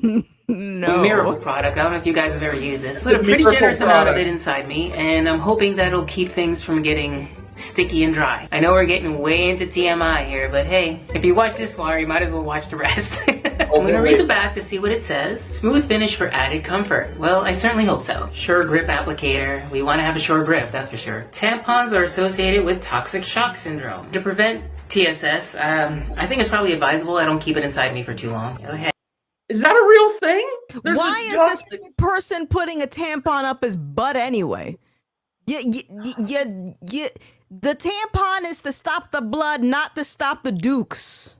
no. Miracle product. I don't know if you guys have ever used this. Put a pretty generous amount of it inside me, and I'm hoping that'll keep things from getting sticky and dry. I know we're getting way into TMI here, but hey, if you watch this far, you might as well watch the rest. I'm gonna read the back to see what it says. Smooth finish for added comfort. Well, I certainly hope so. Sure grip applicator. We want to have a sure grip, that's for sure. Tampons are associated with toxic shock syndrome. To prevent TSS, I think it's probably advisable I don't keep it inside me for too long. Go ahead. Is that a real thing? Why is this person putting a tampon up his butt anyway? The tampon is to stop the blood, not to stop the dukes.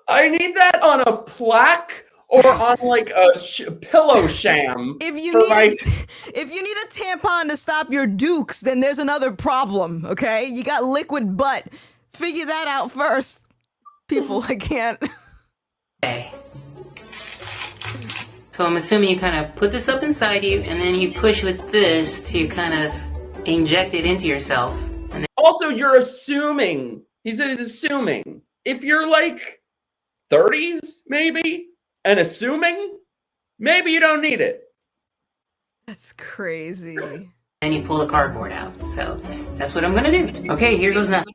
I need that on a plaque or on like a pillow sham. If you need a tampon to stop your dukes, then there's another problem, okay? You got liquid butt. Figure that out first. People, I can't. Okay. So I'm assuming you kind of put this up inside you, and then you push with this to kind of inject it into yourself. And then also, you're assuming. He said he's assuming. If you're like 30s, maybe, and assuming, maybe you don't need it. That's crazy. And you pull the cardboard out. So that's what I'm going to do. Okay, here goes nothing.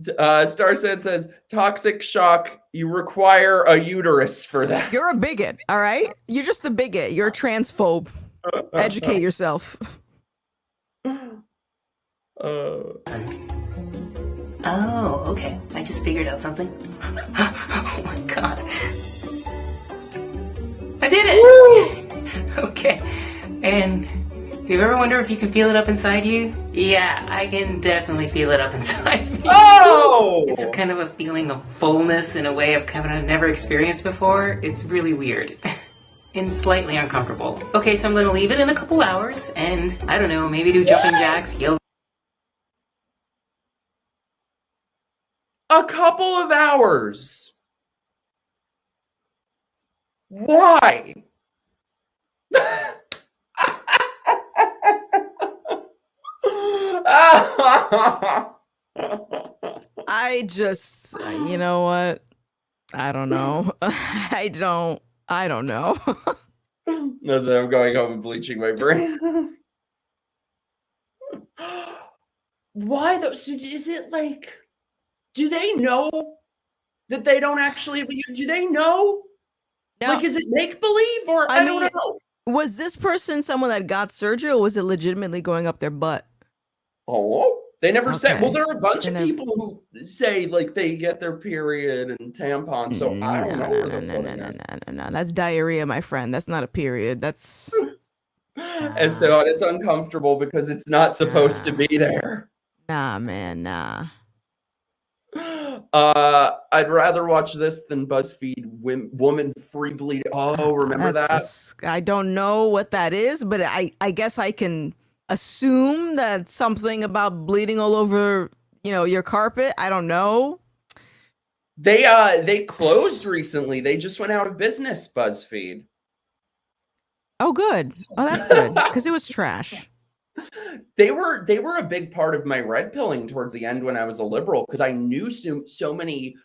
Starset says, toxic shock, you require a uterus for that. You're a bigot, all right? You're just a bigot. You're a transphobe. Educate yourself. Oh, okay. I just figured out something. Oh my god. I did it! Okay. And do you ever wonder if you can feel it up inside you? Yeah, I can definitely feel it up inside me. Oh! It's kind of a feeling of fullness in a way I've kind of never experienced before. It's really weird. And slightly uncomfortable. Okay, so I'm going to leave it in a couple hours and, I don't know, maybe do jumping jacks, yoga. a couple of hours. Why? I just, you know what? I don't know. I don't know. No, so I'm going home and bleaching my brain. Why though? So is it like, do they know that they don't actually, do they know? Now, Like, is it make believe or I don't know? was this person someone that got surgery, or was it legitimately going up their butt? Oh, they never said. Well, Okay. there are a bunch They of never- people who say like they get their period and tampons. So I don't know where they're putting it. No. That's diarrhea, my friend. That's not a period. That's As though it's uncomfortable because it's not supposed to be there. nah, man, nah. I'd rather watch this than BuzzFeed woman free bleed. Oh, remember that? I don't know what that is, but I guess I can assume that something about bleeding all over, your carpet. I don't know. They closed recently. They just went out of business, BuzzFeed. Oh, good. Oh, that's good, because it was trash. They were a big part of my red pilling towards the end when I was a liberal, because I knew so many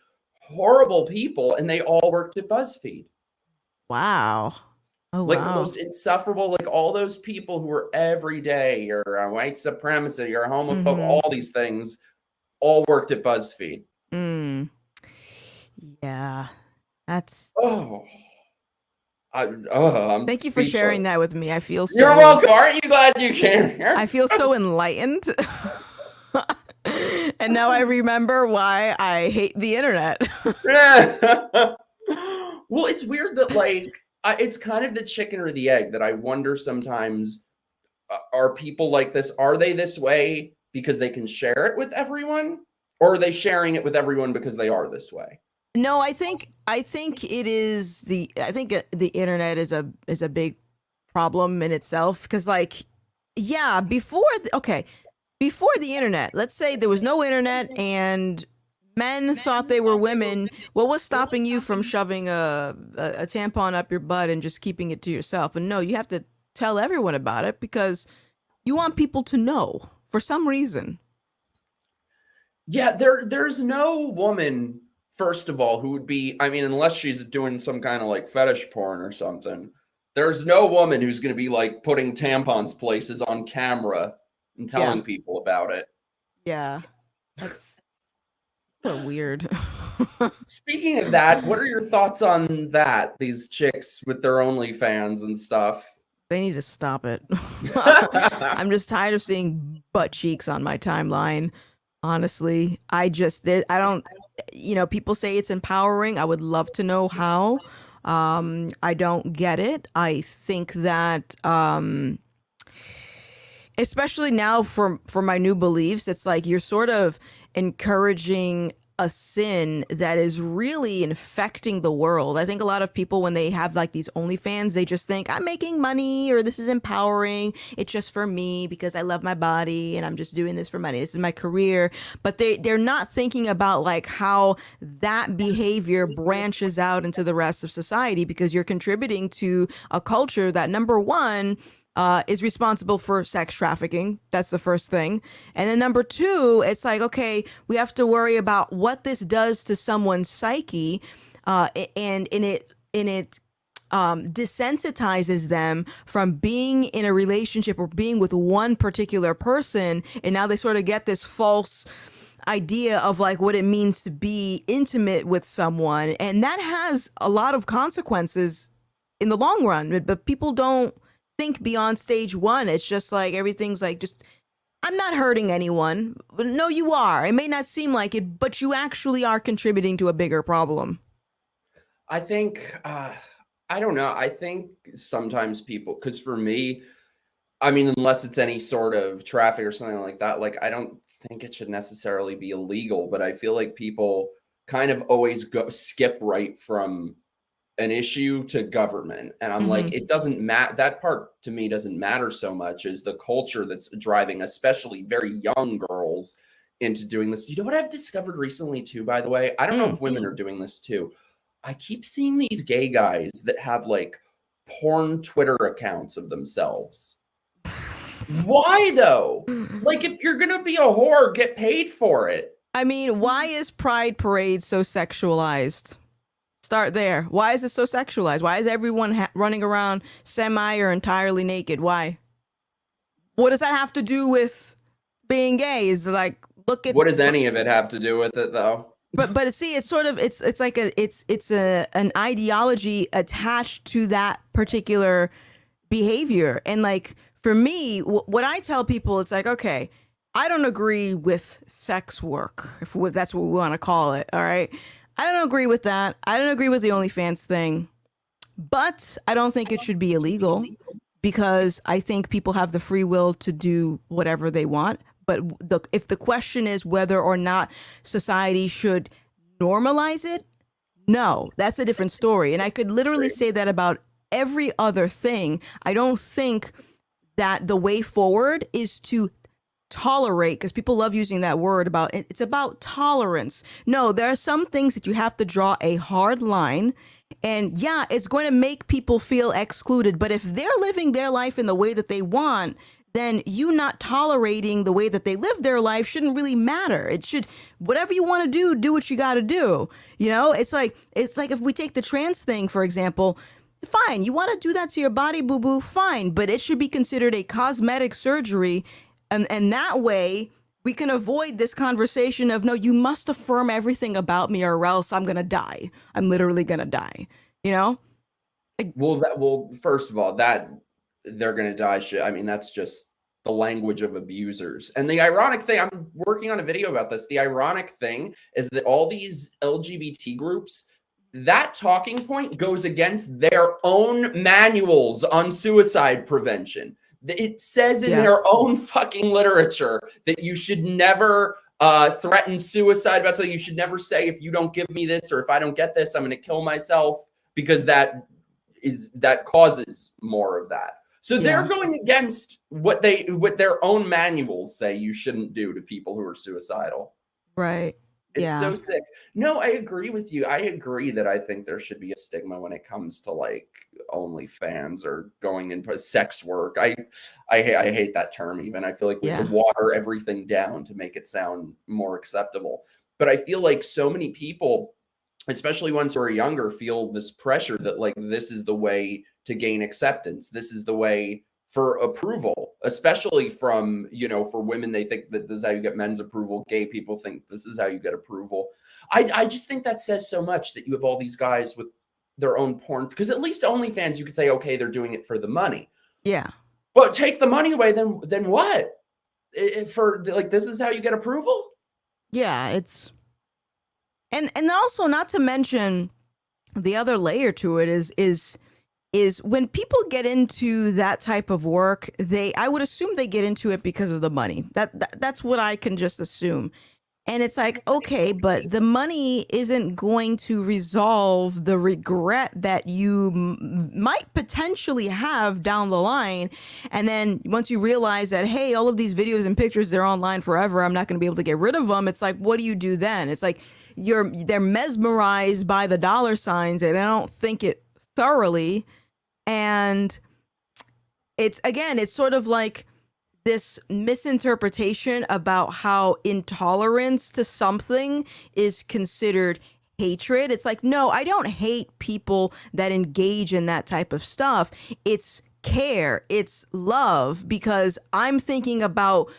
horrible people and they all worked at BuzzFeed. Wow. Oh, like wow. The most insufferable, like all those people who were every day, you're a white supremacist, you're a homophobe, all these things, all worked at BuzzFeed. Yeah, that's. Thank you for sharing that with me. I feel so. You're welcome. Aren't you glad you came here? I feel so enlightened. And now I remember why I hate the internet. Well, it's weird that like it's kind of the chicken or the egg that I wonder sometimes. Are people like this? Are they this way because they can share it with everyone, or are they sharing it with everyone because they are this way? No, I think it is I think the internet is a big problem in itself, because like, yeah, before the internet, let's say there was no internet and men thought they were women, what was stopping you from shoving a tampon up your butt and just keeping it to yourself? And no, you have to tell everyone about it because you want people to know for some reason. Yeah, there's no woman, first of all, who would be, I mean, unless she's doing some kind of like fetish porn or something, there's no woman who's going to be like putting tampons places on camera and telling people about it. Yeah, that's so weird. Speaking of that, what are your thoughts on that? These chicks with their OnlyFans and stuff. They need to stop it. I'm just tired of seeing butt cheeks on my timeline. Honestly, I don't, people say it's empowering. I would love to know how. I don't get it. I think that, especially now for my new beliefs, it's like you're sort of encouraging a sin that is really infecting the world. I think a lot of people, when they have like these OnlyFans, they just think I'm making money, or this is empowering. It's just for me because I love my body and I'm just doing this for money. This is my career. But they're not thinking about like how that behavior branches out into the rest of society, because you're contributing to a culture that, number one, is responsible for sex trafficking. That's the first thing. And then number two, it's like, okay, we have to worry about what this does to someone's psyche, and it desensitizes them from being in a relationship or being with one particular person. And now they sort of get this false idea of like what it means to be intimate with someone. And that has a lot of consequences in the long run, but people don't think beyond stage one. It's just like everything's like, just, I'm not hurting anyone. No, you are. It may not seem like it, but you actually are contributing to a bigger problem. I think, I don't know. I think sometimes people, because for me, I mean, unless it's any sort of traffic or something like that, like, I don't think it should necessarily be illegal, but I feel like people kind of always skip right from an issue to government. And I'm like, it doesn't matter. That part to me doesn't matter so much as the culture that's driving, especially very young girls into doing this. You know what I've discovered recently too, by the way? I don't know if women are doing this too. I keep seeing these gay guys that have like porn Twitter accounts of themselves. Why though? Like, if you're gonna be a whore, get paid for it. I mean, why is Pride Parade so sexualized? Start there. Why is it so sexualized? Why is everyone running around semi or entirely naked? Why? What does that have to do with being gay? Is like, look at what does any of it have to do with it though? But see, it's sort of it's like an ideology attached to that particular behavior. And like for me, what I tell people, it's like, okay, I don't agree with sex work, if that's what we want to call it. All right, I don't agree with that. I don't agree with the OnlyFans thing, but I don't think it should be illegal because I think people have the free will to do whatever they want. But if the question is whether or not society should normalize it, no, that's a different story. And I could literally say that about every other thing. I don't think that the way forward is to tolerate, because people love using that word about it. It's about tolerance. No, there are some things that you have to draw a hard line. And yeah, it's going to make people feel excluded. But if they're living their life in the way that they want, then you not tolerating the way that they live their life shouldn't really matter. It should, whatever you want to do what you got to do. You know, it's like if we take the trans thing, for example, fine, you want to do that to your body, boo-boo, fine, but it should be considered a cosmetic surgery. And that way we can avoid this conversation of, no, you must affirm everything about me or else I'm going to die. I'm literally going to die, you know? Well, first of all, that they're going to die shit. I mean, that's just the language of abusers. And the ironic thing, I'm working on a video about this. The ironic thing is that all these LGBT groups, that talking point goes against their own manuals on suicide prevention. It says in their own fucking literature that you should never threaten suicide about something. You should never say, if you don't give me this or if I don't get this, I'm going to kill myself, because that causes more of that. So they're going against what their own manuals say you shouldn't do to people who are suicidal. Right. It's so sick. No, I agree with you. I agree that I think there should be a stigma when it comes to like OnlyFans or going into sex work. I hate that term even. I feel like we have to water everything down to make it sound more acceptable. But I feel like so many people, especially ones who are younger, feel this pressure that like this is the way to gain acceptance. This is the way for approval, especially from, you know, for women, they think that this is how you get men's approval. Gay people think this is how you get approval. I just think that says so much that you have all these guys with their own porn, because at least OnlyFans, you could say, okay, they're doing it for the money. Yeah. But take the money away, then what? For like, this is how you get approval? Yeah, it's and also, not to mention the other layer to it is when people get into that type of work, I would assume they get into it because of the money. That's what I can just assume. And it's like, okay, but the money isn't going to resolve the regret that you might potentially have down the line. And then once you realize that, hey, all of these videos and pictures, they're online forever, I'm not going to be able to get rid of them. It's like, what do you do then? It's like they're mesmerized by the dollar signs and I don't think it thoroughly. And it's sort of like this misinterpretation about how intolerance to something is considered hatred. It's like, no, I don't hate people that engage in that type of stuff. It's care, it's love, because I'm thinking about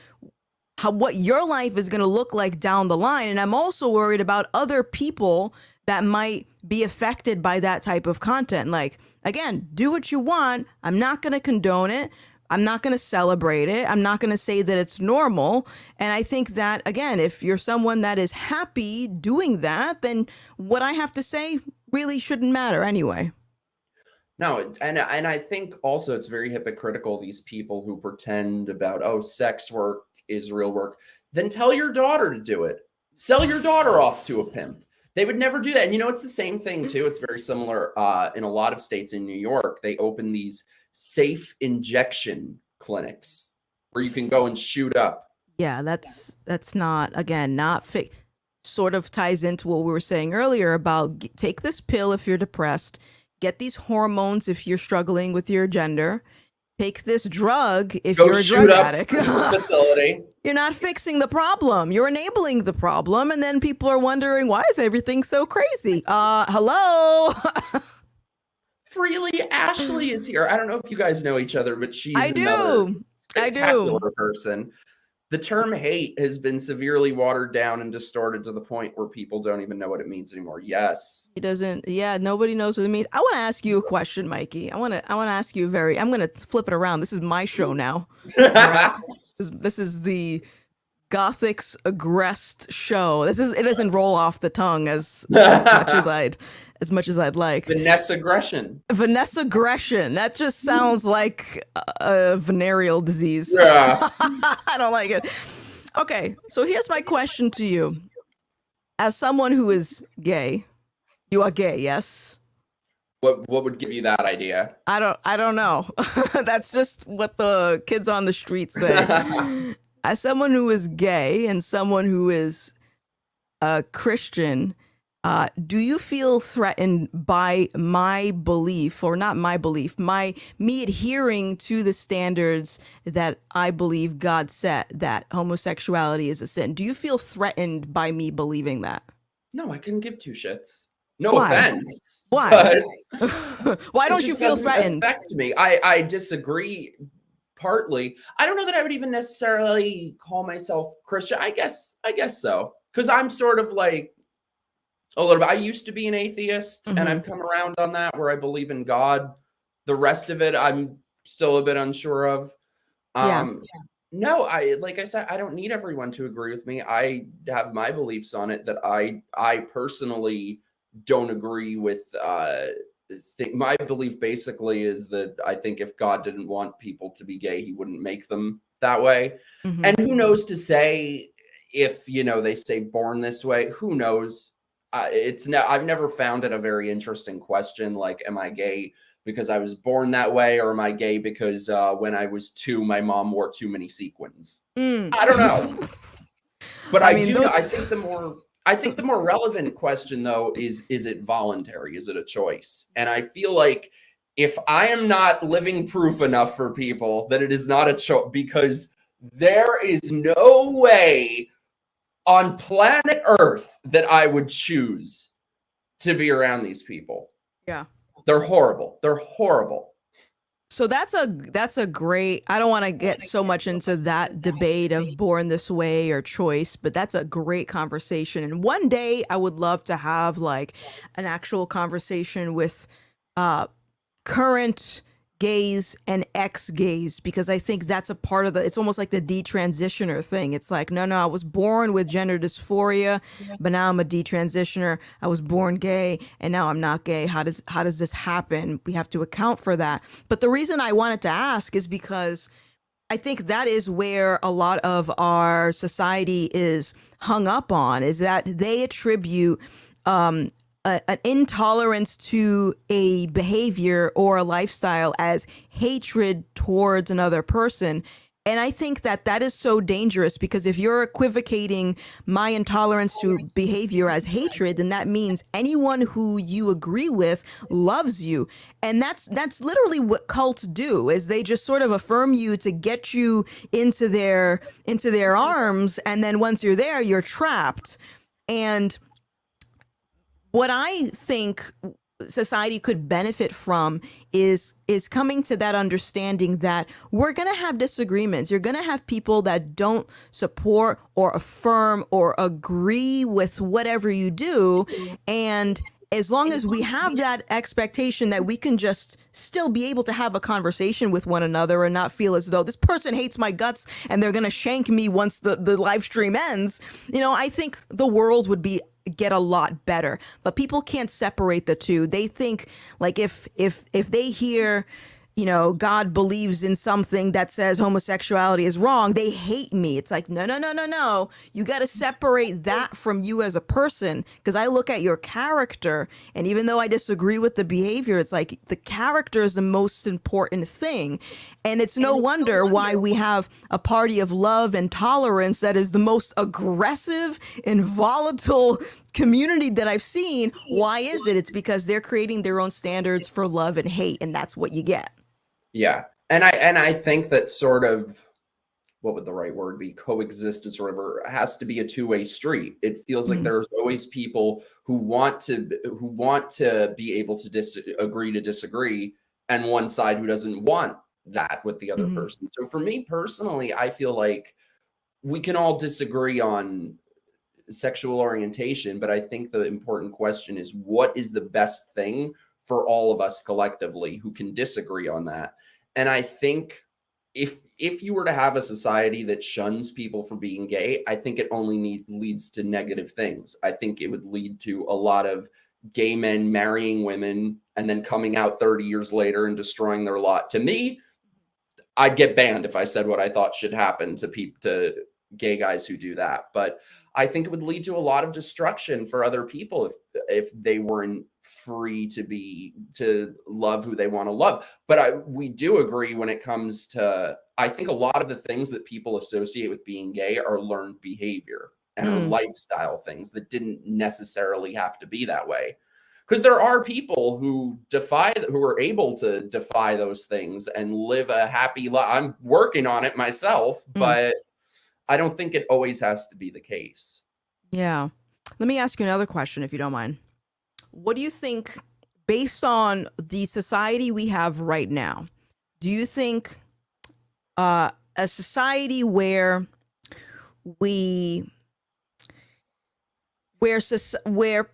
what your life is going to look like down the line. And I'm also worried about other people that might be affected by that type of content. Like, again, do what you want. I'm not going to condone it. I'm not going to celebrate it. I'm not going to say that it's normal. And I think that, again, if you're someone that is happy doing that, then what I have to say really shouldn't matter anyway. No, and I think also it's very hypocritical, these people who pretend about, oh, sex work is real work. Then tell your daughter to do it. Sell your daughter off to a pimp. They would never do that. And you know, it's the same thing too. It's very similar in a lot of states. In New York, they open these safe injection clinics where you can go and shoot up. Yeah, that's not, again, not sort of ties into what we were saying earlier about take this pill if you're depressed, get these hormones if you're struggling with your gender, take this drug if you're a drug addict. Facility. You're not fixing the problem. You're enabling the problem. And then people are wondering, why is everything so crazy? Hello? Freely, Ashley is here. I don't know if you guys know each other, but she's another I do. spectacular person. The term hate has been severely watered down and distorted to the point where people don't even know what it means anymore. Yes. It doesn't. Yeah, nobody knows what it means. I want to ask you a question, Mikey. I want to ask you I'm going to flip it around. This is my show now. This is the Gothix aggressed show. It doesn't roll off the tongue as much as I'd like. Vanessa Aggression. That just sounds like a venereal disease. Yeah. I don't like it. Okay, so here's my question to you. As someone who is gay, you are gay, yes? What would give you that idea? I don't know. That's just what the kids on the street say. As someone who is gay and someone who is a Christian, do you feel threatened by my belief, or not my belief, me adhering to the standards that I believe God set, that homosexuality is a sin? Do you feel threatened by me believing that? No, I couldn't give two shits. No Why? offense. Why? Why don't you feel threatened? Affect me. I disagree. Partly, I don't know that I would even necessarily call myself Christian. I guess so, because I'm sort of like a little bit. I used to be an atheist, and I've come around on that, where I believe in God. The rest of it, I'm still a bit unsure of. No, like I said, I don't need everyone to agree with me. I have my beliefs on it that I personally don't agree with. My belief basically is that I think if God didn't want people to be gay, he wouldn't make them that way. And who knows to say if, they say born this way, who knows? I've never found it a very interesting question. Like, am I gay because I was born that way, or am I gay because when I was 2, my mom wore too many sequins? I don't know. But I think the more relevant question, though, is it voluntary? Is it a choice? And I feel like if I am not living proof enough for people that it is not a choice, because there is no way on planet Earth that I would choose to be around these people. Yeah. They're horrible. They're horrible. So that's a great, I don't want to get so much into that debate of born this way or choice, but that's a great conversation. And one day I would love to have like an actual conversation with current gays and ex-gays, because I think that's a part of it's almost like the detransitioner thing. It's like, no, I was born with gender dysphoria, but now I'm a detransitioner. I was born gay and now I'm not gay. How does this happen? We have to account for that. But the reason I wanted to ask is because I think that is where a lot of our society is hung up on, is that they attribute an intolerance to a behavior or a lifestyle as hatred towards another person. And I think that is so dangerous, because if you're equivocating my intolerance to behavior as hatred, then that means anyone who you agree with loves you. And that's literally what cults do, is they just sort of affirm you to get you into their arms. And then once you're there, you're trapped. And what I think society could benefit from is coming to that understanding that we're going to have disagreements. You're going to have people that don't support or affirm or agree with whatever you do. And as long as we have that expectation that we can just still be able to have a conversation with one another and not feel as though this person hates my guts and they're going to shank me once the live stream ends, I think the world would get a lot better. But people can't separate the two. They think like if they hear, you know, God believes in something that says homosexuality is wrong, they hate me. It's like, no, no, no, no, no. You got to separate that from you as a person, because I look at your character, and even though I disagree with the behavior, it's like the character is the most important thing. And it's no wonder why we have a party of love and tolerance that is the most aggressive and volatile community that I've seen. Why is it? It's because they're creating their own standards for love and hate, and that's what you get. Yeah. And I think that sort of, what would the right word be? Coexistence or whatever has to be a two-way street. It feels like there's always people who want to be able to agree to disagree, and one side who doesn't want that with the other person. So for me personally, I feel like we can all disagree on sexual orientation, but I think the important question is, what is the best thing for all of us collectively who can disagree on that? And I think if you were to have a society that shuns people for being gay, I think it only leads to negative things. I think it would lead to a lot of gay men marrying women and then coming out 30 years later and destroying their lot. To me, I'd get banned if I said what I thought should happen to gay guys who do that. But I think it would lead to a lot of destruction for other people if they weren't free to love who they want to love. But we do agree when it comes to, I think a lot of the things that people associate with being gay are learned behavior and are lifestyle things that didn't necessarily have to be that way. Because there are people who are able to defy those things and live a happy life. I'm working on it myself, but I don't think it always has to be the case. Yeah. Let me ask you another question, if you don't mind. What do you think, based on the society we have right now, do you think a society where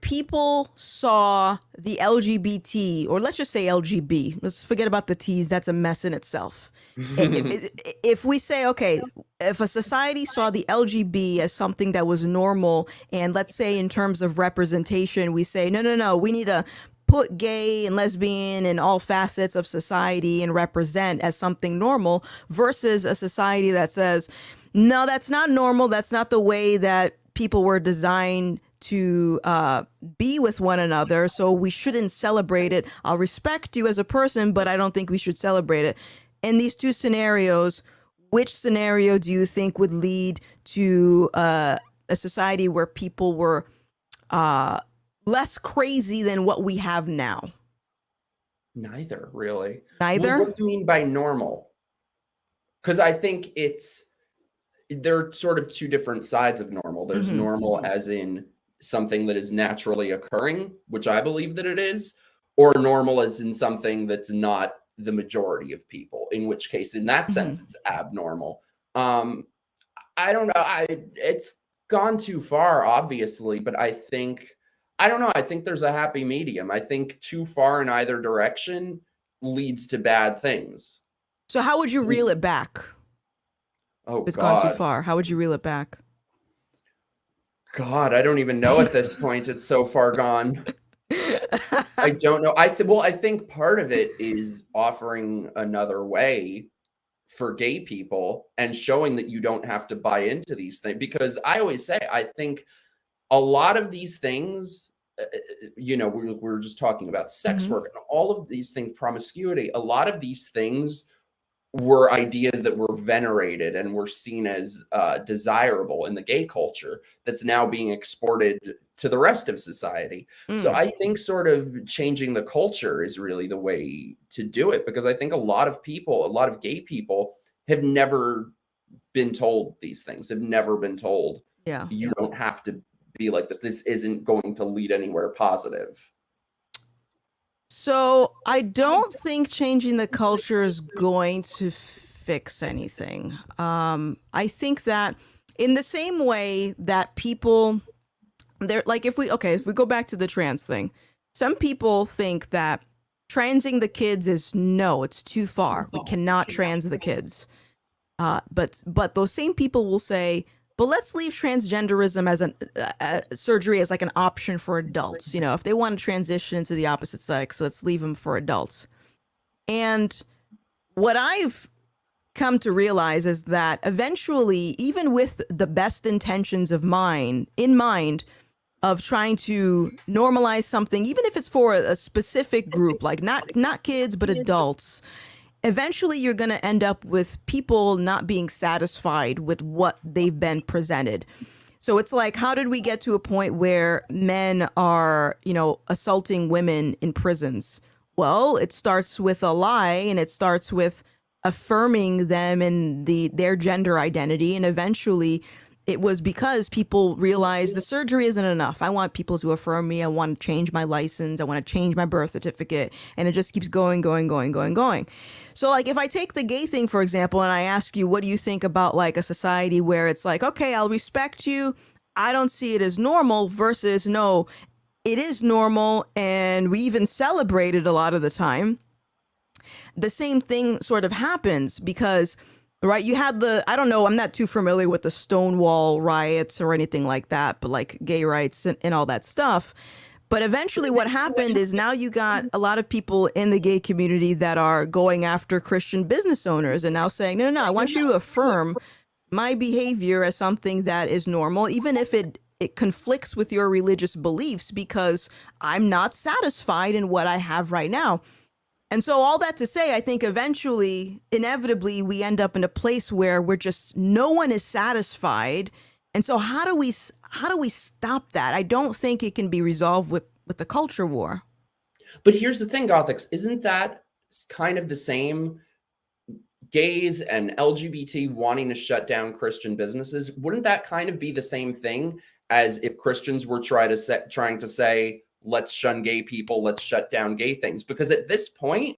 people saw the LGBT, or let's just say LGB, let's forget about the T's, that's a mess in itself. If we say, okay, if a society saw the LGB as something that was normal, and let's say in terms of representation, we say, no, we need to put gay and lesbian and all facets of society and represent as something normal, versus a society that says, no, that's not normal. That's not the way that people were designed to be with one another, so we shouldn't celebrate it. I'll respect you as a person, but I don't think we should celebrate it. In these two scenarios, which scenario do you think would lead to a society where people were less crazy than what we have now? Neither, really. Neither? What do you mean by normal? Because I think they're sort of two different sides of normal. There's normal as in something that is naturally occurring, which I believe that it is, or normal as in something that's not the majority of people, in which case, in that sense, it's abnormal. I don't know. It's gone too far, obviously, but I don't know. I think there's a happy medium. I think too far in either direction leads to bad things. So how would you reel it back? Oh, it's God. gone too far. How would you reel it back? God, I don't even know at this point. It's so far gone. I don't know. I think part of it is offering another way for gay people and showing that you don't have to buy into these things. Because I always say, I think a lot of these things, we're just talking about sex work and all of these things, promiscuity, a lot of these things were ideas that were venerated and were seen as desirable in the gay culture that's now being exported to the rest of society. So I think sort of changing the culture is really the way to do it, because I think a lot of gay people have never been told these things, have never been told, you don't have to be like this. This isn't going to lead anywhere positive. So I don't think changing the culture is going to fix anything. I think that in the same way that people, they're like, if we go back to the trans thing, some people think that transing the kids it's too far. We cannot trans the kids. But those same people will say, but let's leave transgenderism as surgery as like an option for adults. If they want to transition to the opposite sex, let's leave them for adults. And what I've come to realize is that eventually, even with the best intentions of mine in mind of trying to normalize something, even if it's for a specific group, like not kids, but adults, eventually you're going to end up with people not being satisfied with what they've been presented. So it's like, how did we get to a point where men are, assaulting women in prisons? Well, it starts with a lie, and it starts with affirming them in their gender identity. And eventually it was because people realized the surgery isn't enough. I want people to affirm me. I want to change my license. I want to change my birth certificate. And it just keeps going. So like, if I take the gay thing, for example, and I ask you, what do you think about like a society where it's like, okay, I'll respect you, I don't see it as normal, versus no, it is normal, and we even celebrate it a lot of the time. The same thing sort of happens because, right, you had I don't know, I'm not too familiar with the Stonewall riots or anything like that, but like gay rights and all that stuff. But eventually what happened is now you got a lot of people in the gay community that are going after Christian business owners and now saying, no, I want you to affirm my behavior as something that is normal, even if it conflicts with your religious beliefs, because I'm not satisfied in what I have right now. And so all that to say, I think eventually, inevitably, we end up in a place where no one is satisfied. And so how do we stop that? I don't think it can be resolved with the culture war. But here's the thing, Gothix, isn't that kind of the same? Gays and LGBT wanting to shut down Christian businesses, wouldn't that kind of be the same thing as if Christians were trying to say, let's shun gay people, let's shut down gay things? Because at this point,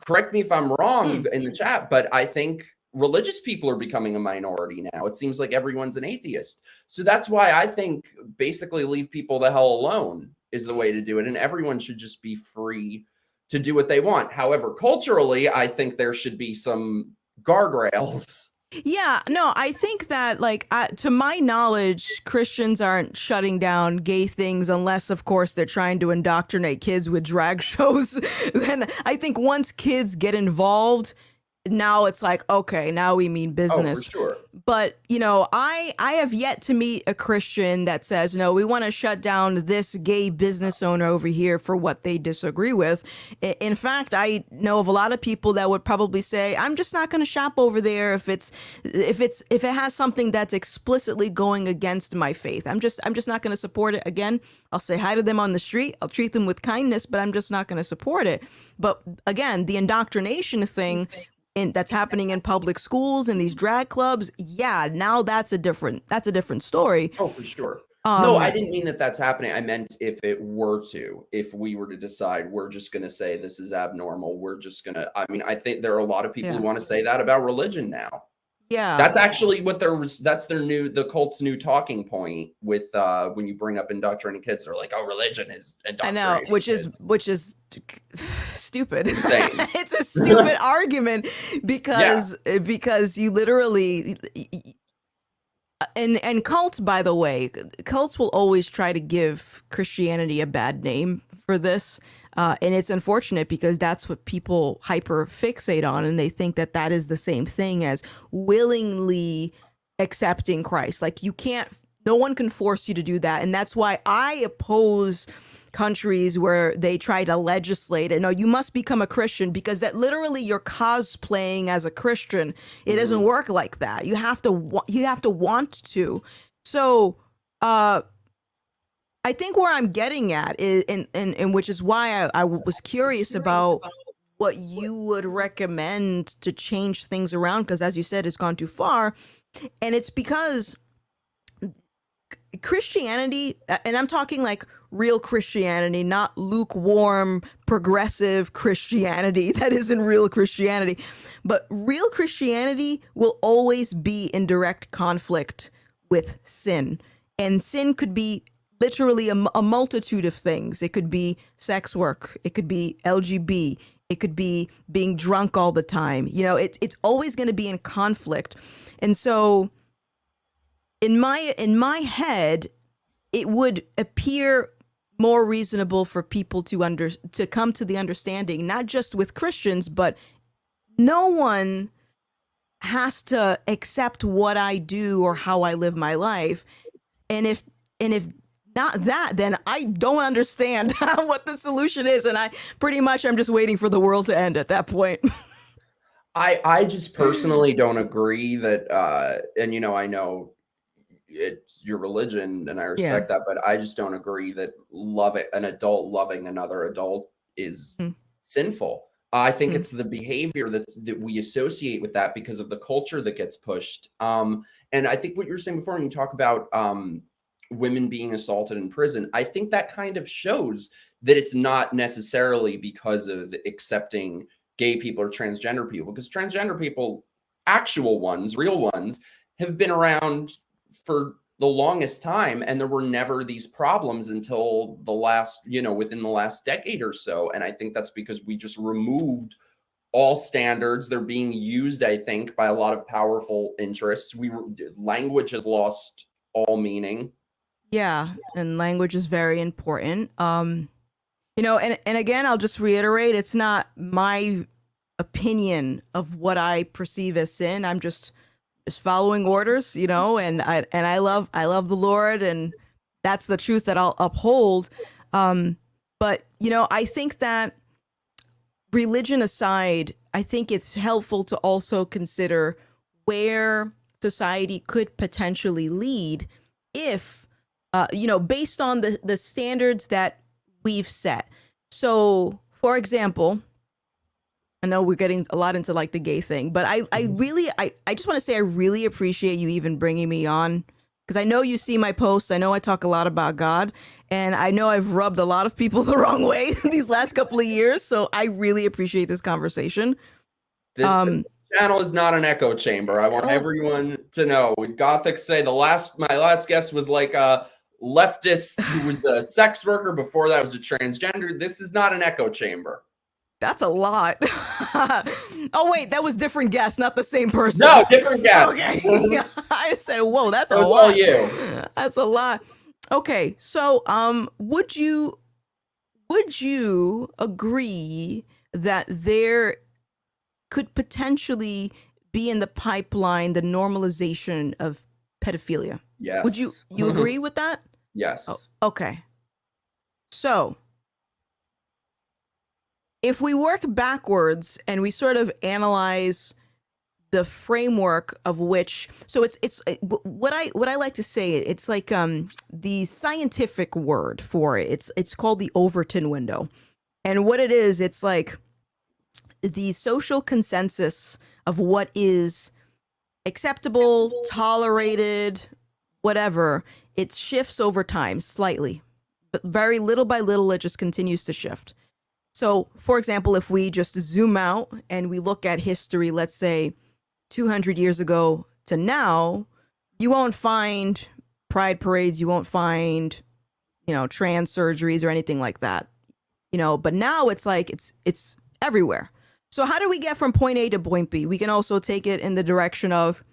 correct me if I'm wrong in the chat, but I think religious people are becoming a minority now. It seems like everyone's an atheist. So that's why I think basically leave people the hell alone is the way to do it. And everyone should just be free to do what they want. However, culturally, I think there should be some guardrails. Yeah, no, I think that, like, to my knowledge, Christians aren't shutting down gay things unless, of course, they're trying to indoctrinate kids with drag shows. Then I think once kids get involved, now it's like, okay, now we mean business. Oh, for sure. But, I have yet to meet a Christian that says, no, we want to shut down this gay business owner over here for what they disagree with. In fact, I know of a lot of people that would probably say, I'm just not going to shop over there if it has something that's explicitly going against my faith. I'm just not going to support it. Again, I'll say hi to them on the street. I'll treat them with kindness, but I'm just not going to support it. But again, the indoctrination thing that's happening in public schools and these drag clubs, yeah, now that's a different story. Oh, for sure. No, I didn't mean that that's happening. I meant if we were to decide we're just going to say this is abnormal, I think there are a lot of people who want to say that about religion now. Yeah. That's actually the cult's new talking point with when you bring up indoctrinating kids. They're like, oh, religion is indoctrinating. I know, which is stupid. Insane. It's a stupid argument because you literally and cults, by the way, cults will always try to give Christianity a bad name for this. And it's unfortunate because that's what people hyper fixate on. And they think that is the same thing as willingly accepting Christ. Like no one can force you to do that. And that's why I oppose countries where they try to legislate it. No, you must become a Christian, because that literally you're cosplaying as a Christian. It doesn't work like that. You have to want to. So, I think where I'm getting at is, and which is why I was curious about what you would recommend to change things around, because as you said, it's gone too far. And it's because Christianity, and I'm talking like real Christianity, not lukewarm, progressive Christianity that isn't real Christianity, but real Christianity will always be in direct conflict with sin. And sin could be literally a multitude of things. It could be sex work. It could be LGB. It could be being drunk all the time. It's always going to be in conflict. And so in my head, it would appear more reasonable for people to come to the understanding, not just with Christians, but no one has to accept what I do or how I live my life. And if not that, then I don't understand what the solution is. And I'm just waiting for the world to end at that point. I just personally don't agree that, and I know it's your religion and I respect that, but I just don't agree that an adult loving another adult is sinful. I think it's the behavior that we associate with that because of the culture that gets pushed. And I think what you were saying before, when you talk about women being assaulted in prison, I think that kind of shows that it's not necessarily because of accepting gay people or transgender people, because transgender people, actual ones, real ones, have been around for the longest time, and there were never these problems until the last, within the last decade or so. And I think that's because we just removed all standards. They're being used, I think, by a lot of powerful interests. Language has lost all meaning. Yeah, and language is very important. And again, I'll just reiterate, it's not my opinion of what I perceive as sin. I'm just following orders, and I love the Lord, and that's the truth that I'll uphold. But I think that, religion aside, I think it's helpful to also consider where society could potentially lead if, based on the standards that we've set. So, for example, I know we're getting a lot into like the gay thing, but I just want to say I really appreciate you even bringing me on, because I know you see my posts. I know I talk a lot about God, and I know I've rubbed a lot of people the wrong way these last couple of years. So I really appreciate this conversation. The channel is not an echo chamber. I want everyone to know. We've Gothix say my last guest was like a leftist who was a sex worker. Before that was a transgender. This is not an echo chamber. That's a lot. Oh, wait, that was different guests, not the same person. No, different guests. Okay. I said, whoa, that's a lot. All you. That's a lot. Okay, so would you agree that there could potentially be in the pipeline the normalization of pedophilia? Yes. Would you agree with that? Yes. Oh, okay. So, if we work backwards and we sort of analyze the framework of which, so it's what I like to say, it's like the scientific word for it. It's called the Overton window, and what it is, it's like the social consensus of what is acceptable, tolerated, whatever. It shifts over time slightly, but very little by little, it just continues to shift. So, for example, if we just zoom out and we look at history, let's say 200 years ago to now, you won't find pride parades, you won't find, trans surgeries or anything like that. But now it's like it's everywhere. So how do we get from point A to point B? We can also take it in the direction of,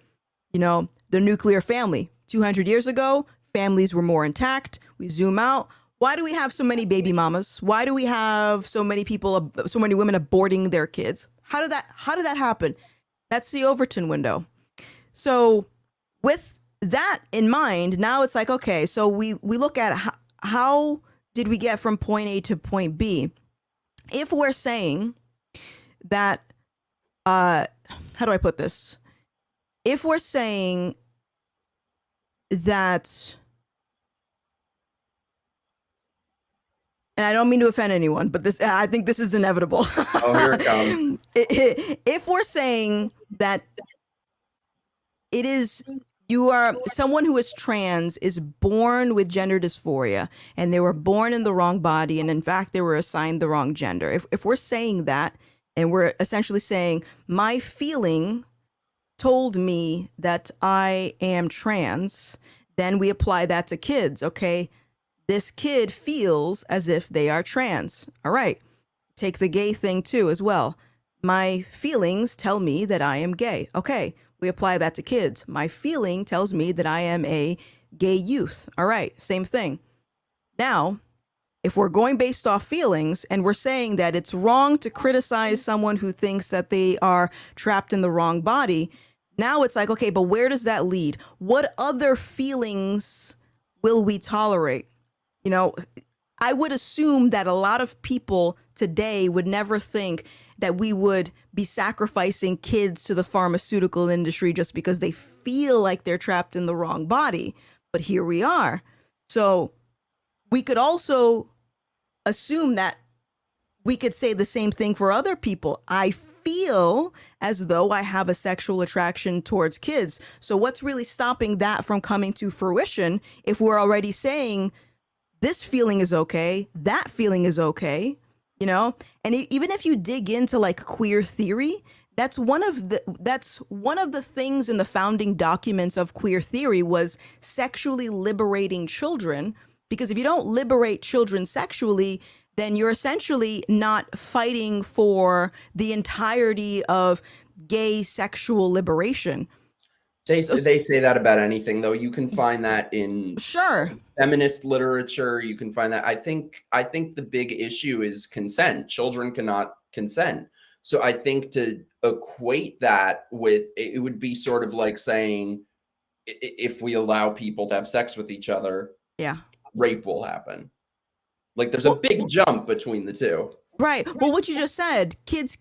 the nuclear family. 200 years ago, families were more intact. We zoom out. Why do we have so many baby mamas? Why do we have so many women aborting their kids? How did that happen? That's the Overton window. So with that in mind, now it's like, okay, so we look at how did we get from point A to point B? If we're saying that, how do I put this? If we're saying that, and I don't mean to offend anyone, but I think this is inevitable. Oh, here it comes. If we're saying that you are someone who is trans is born with gender dysphoria, and they were born in the wrong body, and in fact, they were assigned the wrong gender. If we're saying that, and we're essentially saying, my feeling told me that I am trans, then we apply that to kids, okay? This kid feels as if they are trans. All right. Take the gay thing too as well. My feelings tell me that I am gay. Okay. We apply that to kids. My feeling tells me that I am a gay youth. All right. Same thing. Now, if we're going based off feelings and we're saying that it's wrong to criticize someone who thinks that they are trapped in the wrong body, now it's like, okay, but where does that lead? What other feelings will we tolerate? You know, I would assume that a lot of people today would never think that we would be sacrificing kids to the pharmaceutical industry just because they feel like they're trapped in the wrong body. But here we are. So we could also assume that we could say the same thing for other people. I feel as though I have a sexual attraction towards kids. So what's really stopping that from coming to fruition if we're already saying this feeling is okay, that feeling is okay, you know? And even if you dig into like queer theory, that's one of the things in the founding documents of queer theory was sexually liberating children. Because if you don't liberate children sexually, then you're essentially not fighting for the entirety of gay sexual liberation. They say that about anything, though. You can find that in sure feminist literature. You can find that. I think the big issue is consent. Children cannot consent. So I think to equate that with it would be sort of like saying if we allow people to have sex with each other, yeah, rape will happen. Like there's a big jump between the two. Right. Well, what you just said, kids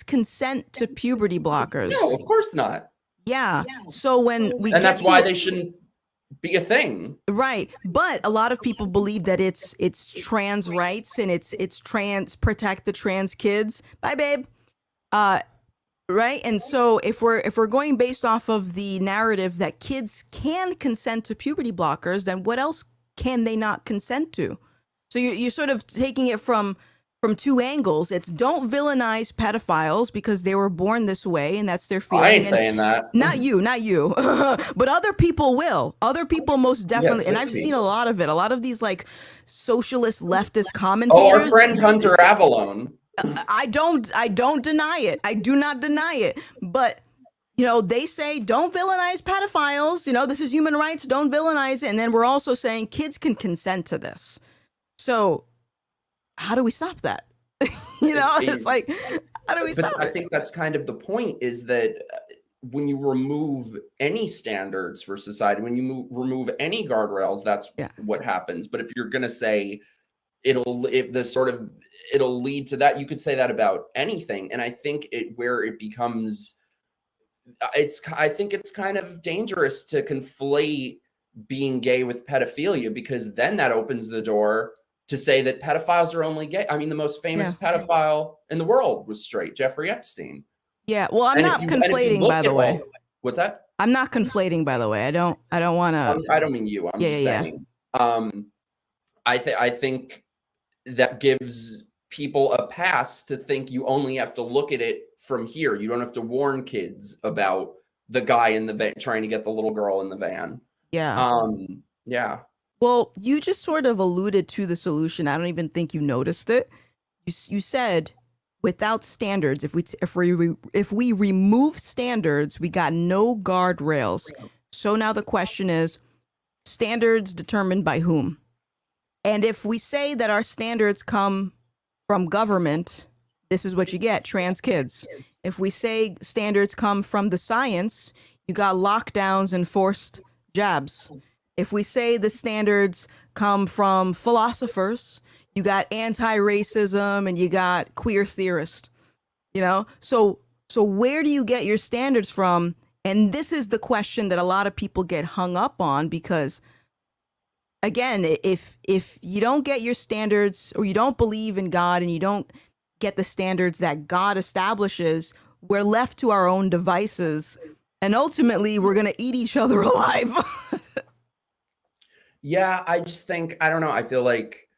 consent to puberty blockers? No, of course not. Yeah. So when we and that's why they shouldn't be a thing. Right. But a lot of people believe that it's trans rights and it's trans protect the trans kids. Bye, babe. Right. And so if we're going based off of the narrative that kids can consent to puberty blockers, then what else can they not consent to? So you're sort of taking it from two angles. It's don't villainize pedophiles because they were born this way and that's their feeling. I ain't saying that. Not you. But other people will. Other people most definitely. Yes, and I've seen a lot of it. A lot of these like socialist leftist commentators. Oh, our friend Hunter Avalone. I don't deny it. I do not deny it. But you know, they say don't villainize pedophiles. You know, this is human rights. Don't villainize it. And then we're also saying kids can consent to this. So how do we stop that? You know, it's like, how do we stop it? I think that's kind of the point is that when you remove any standards for society, when you remove any guardrails, that's what happens. But if you're going to say it'll lead to that, you could say that about anything. And I think where it becomes, I think it's kind of dangerous to conflate being gay with pedophilia, because then that opens the door to say that pedophiles are only gay. I mean, the most famous pedophile in the world was straight, Jeffrey Epstein. Yeah, well, I'm not conflating, by the way. What's that? I'm not conflating, by the way. I don't want to. I don't mean you. I'm just saying. I think that gives people a pass to think you only have to look at it from here. You don't have to warn kids about the guy in the van trying to get the little girl in the van. Yeah. Yeah. Well, you just sort of alluded to the solution. I don't even think you noticed it. You said without standards, if we remove standards, we got no guardrails. So now the question is, standards determined by whom? And if we say that our standards come from government, this is what you get, trans kids. If we say standards come from the science, you got lockdowns and forced jabs. If we say the standards come from philosophers, you got anti-racism and you got queer theorists, you know? So where do you get your standards from? And this is the question that a lot of people get hung up on, because again, if you don't get your standards, or you don't believe in God and you don't get the standards that God establishes, we're left to our own devices. And ultimately, we're going to eat each other alive. Yeah, I just think, I don't know. I feel like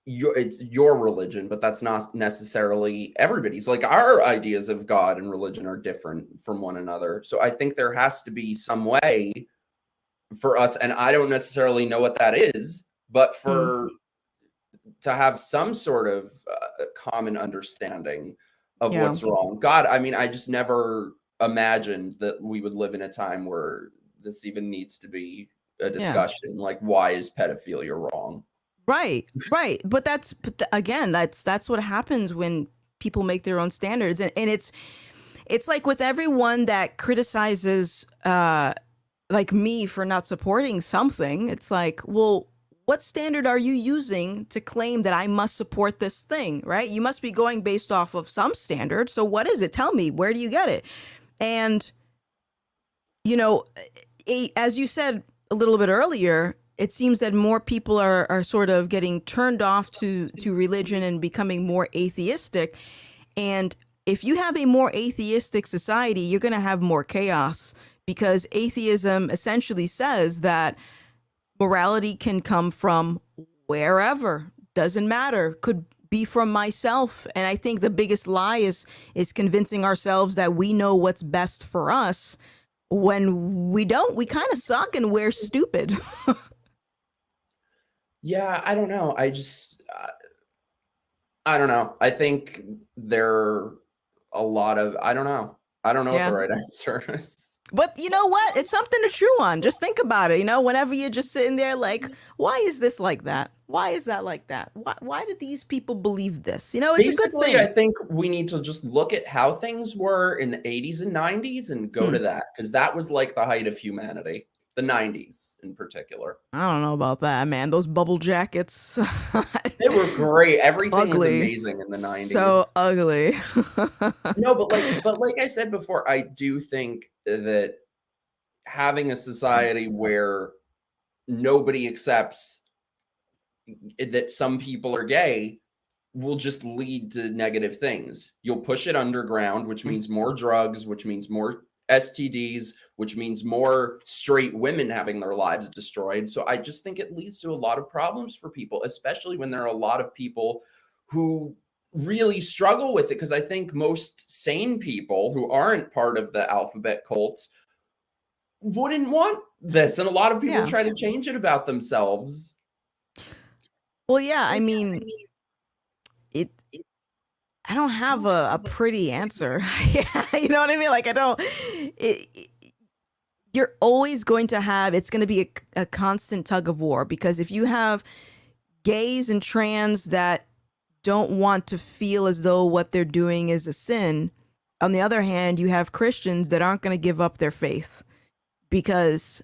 it's your religion, but that's not necessarily everybody's. Like our ideas of God and religion are different from one another. So I think there has to be some way for us, and I don't necessarily know what that is, but to have some sort of common understanding of what's wrong. God, I mean, I just never imagined that we would live in a time where this even needs to be a discussion. Like, why is pedophilia wrong? Right, right. But again, that's what happens when people make their own standards, and it's like with everyone that criticizes like me for not supporting something, it's like, well, what standard are you using to claim that I must support this thing, right? You must be going based off of some standard. So what is it? Tell me, where do you get it? And you know, as you said a little bit earlier, it seems that more people are sort of getting turned off to religion and becoming more atheistic. And if you have a more atheistic society, you're going to have more chaos, because atheism essentially says that morality can come from wherever, doesn't matter, could be from myself. And I think the biggest lie is convincing ourselves that we know what's best for us when we don't. We kind of suck and we're stupid. Yeah, I don't know. I don't know. I think there are a lot of, I don't know. I don't know what the right answer is. But you know what? It's something to chew on. Just think about it. You know, whenever you're just sitting there like, why is this like that? Why is that like that? Why do these people believe this? You know, it's Basically, a good thing. I think we need to just look at how things were in the 80s and 90s and go to that, because that was like the height of humanity. The 90s in particular. I don't know about that, man. Those bubble jackets. They were great. Everything was Ugly. amazing in the 90s. So ugly. No, but like I said before, I do think that having a society where nobody accepts that some people are gay will just lead to negative things. You'll push it underground, which means more drugs, which means more STDs, which means more straight women having their lives destroyed. So I just think it leads to a lot of problems for people, especially when there are a lot of people who really struggle with it. Because I think most sane people who aren't part of the alphabet cults wouldn't want this. And a lot of people try to change it about themselves. Well, yeah, I mean, I don't have a pretty answer. You know what I mean? Like, I don't, you're always going to have, it's going to be a constant tug of war, because if you have gays and trans that don't want to feel as though what they're doing is a sin, on the other hand, you have Christians that aren't going to give up their faith because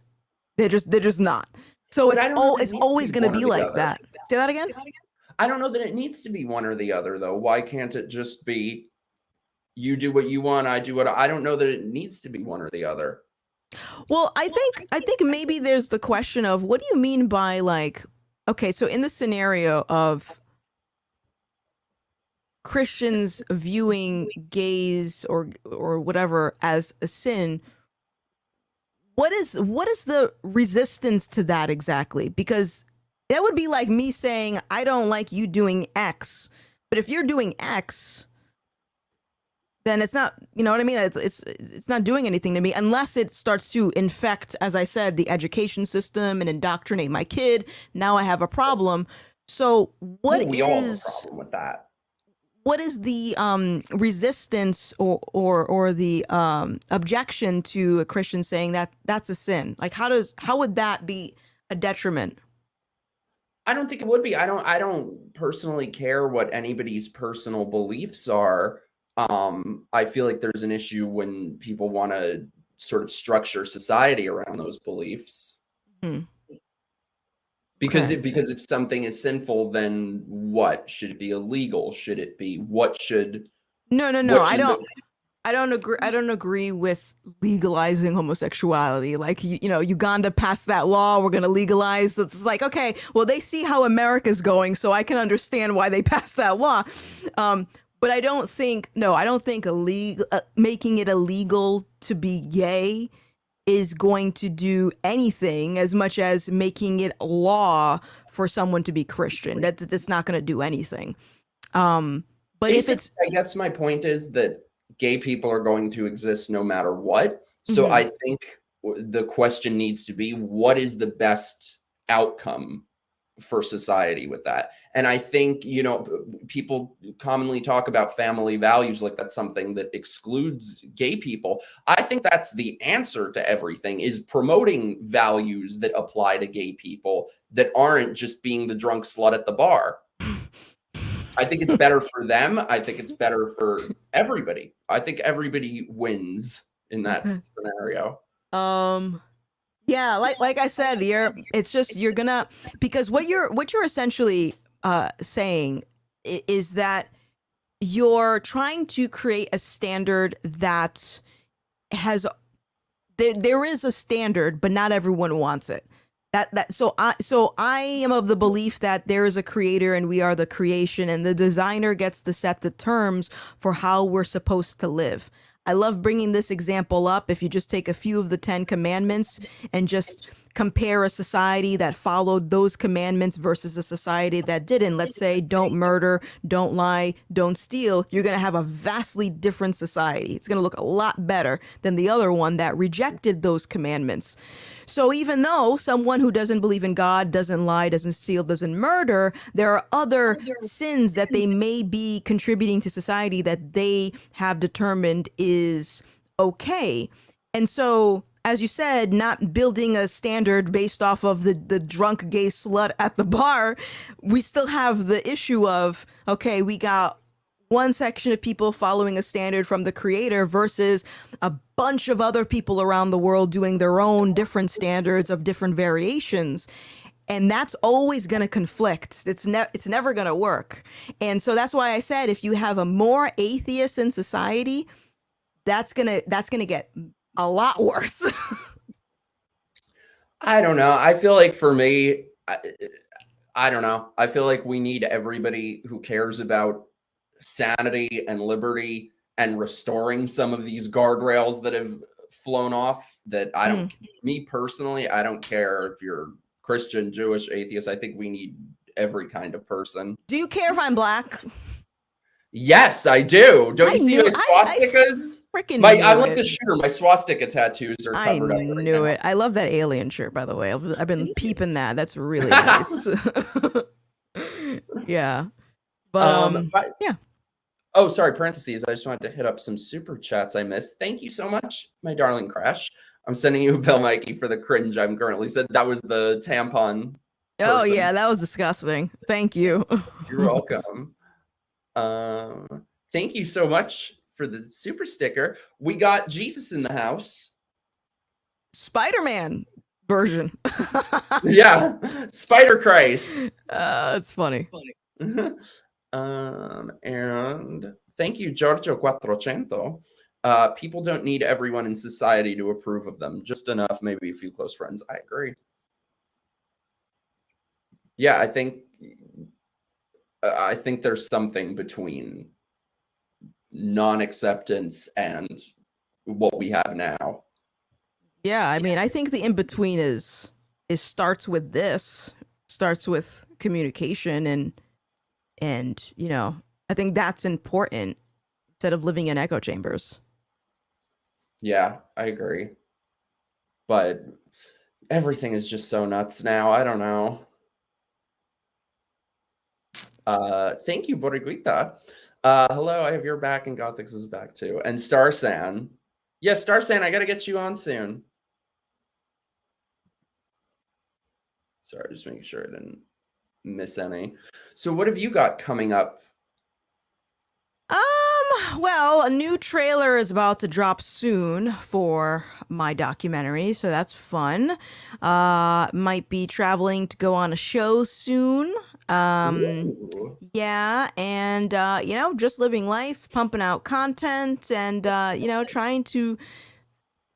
they're just not. So it's always going to be like that. Say that again? I don't know that it needs to be one or the other, though. Why can't it just be you do what you want, I do what I don't know that it needs to be one or the other. Well, I think maybe there's the question of, what do you mean by, like, okay, so in the scenario of Christians viewing gays or whatever as a sin, what is the resistance to that exactly? Because that would be like me saying, I don't like you doing X, but if you're doing X, then it's not, you know what I mean? It's not doing anything to me unless it starts to infect, as I said, the education system and indoctrinate my kid. Now I have a problem. So we all have a problem with that. What is the resistance or the objection to a Christian saying that that's a sin? Like, how would that be a detriment? I don't think it would be. I don't personally care what anybody's personal beliefs are. I feel like there's an issue when people want to sort of structure society around those beliefs. Because if something is sinful, then what? Should it be illegal? Should it be what should? No. I don't agree with legalizing homosexuality. Like, you know, Uganda passed that law. We're going to legalize. It's like, okay, well, they see how America's going, so I can understand why they passed that law. But I don't think making it illegal to be gay is going to do anything as much as making it law for someone to be Christian. That's not going to do anything. But basically, I guess my point is that gay people are going to exist no matter what. So I think the question needs to be, what is the best outcome for society with that. And I think, you know, people commonly talk about family values like that's something that excludes gay people. I think that's the answer to everything, is promoting values that apply to gay people that aren't just being the drunk slut at the bar. I think it's better for them. I think it's better for everybody. I think everybody wins in that scenario. Yeah, like I said, you're gonna, because what you're essentially saying is that you're trying to create a standard that has there is a standard, but not everyone wants it. So I am of the belief that there is a creator and we are the creation, and the designer gets to set the terms for how we're supposed to live. I love bringing this example up. If you just take a few of the 10 commandments and just compare a society that followed those commandments versus a society that didn't, let's say don't murder, don't lie, don't steal, you're going to have a vastly different society. It's going to look a lot better than the other one that rejected those commandments. So even though someone who doesn't believe in God, doesn't lie, doesn't steal, doesn't murder, there are other sins that they may be contributing to society that they have determined is okay. And so, as you said, not building a standard based off of the drunk gay slut at the bar, we still have the issue of, okay, we got one section of people following a standard from the creator versus a bunch of other people around the world doing their own different standards of different variations. And that's always going to conflict. It's never going to work. And so that's why I said, if you have a more atheists in society, that's going to get a lot worse. I don't know. I feel like for me, I don't know. I feel like we need everybody who cares about sanity and liberty and restoring some of these guardrails that have flown off. That I don't, me personally, I don't care if you're Christian, Jewish, atheist. I think we need every kind of person. Do you care if I'm black? Yes, I do. Don't you see my swastikas? I like the shooter. My swastika tattoos are covered up. I knew it. I love that alien shirt, by the way. I've been peeping that. That's really nice. Yeah. But yeah. Oh, sorry, parentheses. I just wanted to hit up some super chats I missed. Thank you so much, my darling Crash. I'm sending you a bill, Mikey, for the cringe I'm currently said. That was the tampon person. Oh, yeah, that was disgusting. Thank you. You're welcome. Thank you so much for the super sticker. We got Jesus in the house. Spider-Man version. Yeah, Spider Christ. That's funny. And thank you, Giorgio Quattrocento. People don't need everyone in society to approve of them. Just enough, maybe a few close friends. I agree. Yeah, I think there's something between non-acceptance and what we have now. Yeah, I mean, I think the in-between is starts with communication and you know, I think that's important instead of living in echo chambers. Yeah, I agree. But everything is just so nuts now. I don't know. Thank you, Boriguita. Hello, I have your back and Gothix is back too. And Starsan. Yes, Starsan, I gotta get you on soon. Sorry, just making sure I didn't miss any. So what have you got coming up? Well, a new trailer is about to drop soon for my documentary, so that's fun. Might be traveling to go on a show soon. Yeah, and you know, just living life, pumping out content, and you know, trying to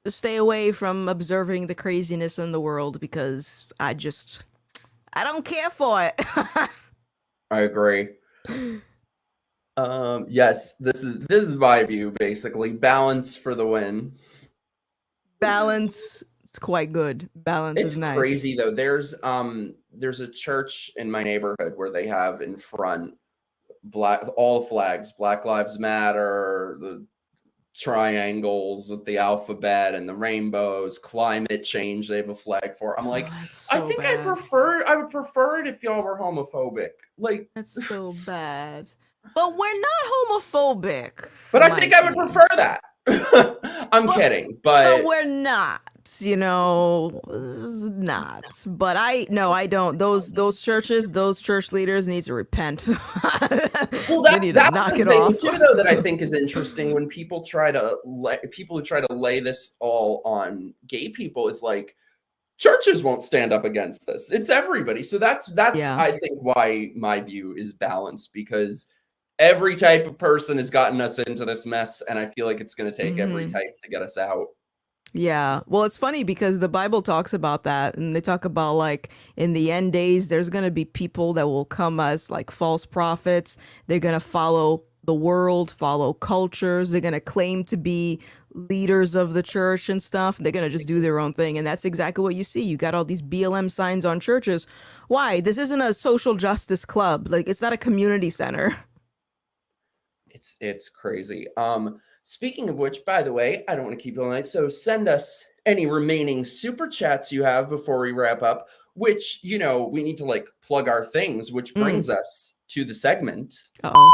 stay away from observing the craziness in the world because I don't care for it. I agree. Yes, this is my view, basically. Balance for the win. Balance, it's quite good. Balance is nice. It's crazy though. There's a church in my neighborhood where they have in front all flags, Black Lives Matter, the triangles with the alphabet and the rainbows, climate change they have a flag for. I'm like, That's so I think bad. I would prefer it if y'all were homophobic. Like, That's so bad. But we're not homophobic. but I think I would Mikey. prefer that. I'm kidding, But but we're not, not. But I don't. Those churches, those church leaders need to repent. well, They need to that's knock the it thing off. too, though, that I think is interesting when people who try to lay this all on gay people is like, churches won't stand up against this. It's everybody. So that's Yeah. I think why my view is balanced, because every type of person has gotten us into this mess, and I feel like it's going to take every type to get us out. Yeah. Well, it's funny because the Bible talks about that, and they talk about like in the end days, there's going to be people that will come as like false prophets. They're going to follow the world, follow cultures. They're going to claim to be leaders of the church and stuff. They're going to just do their own thing. And that's exactly what you see. You got all these BLM signs on churches. Why? This isn't a social justice club. Like, it's not a community center. It's crazy. Speaking of which, by the way, I don't want to keep you all night, so send us any remaining super chats you have before we wrap up, which, we need to like plug our things, which brings us to the segment. Uh-oh.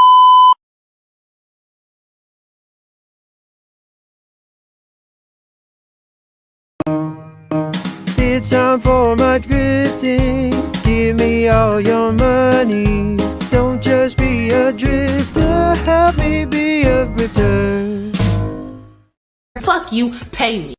It's time for my grifting. Give me all your money. Don't just be a drifter. Help me be a grifter. Fuck you, pay me.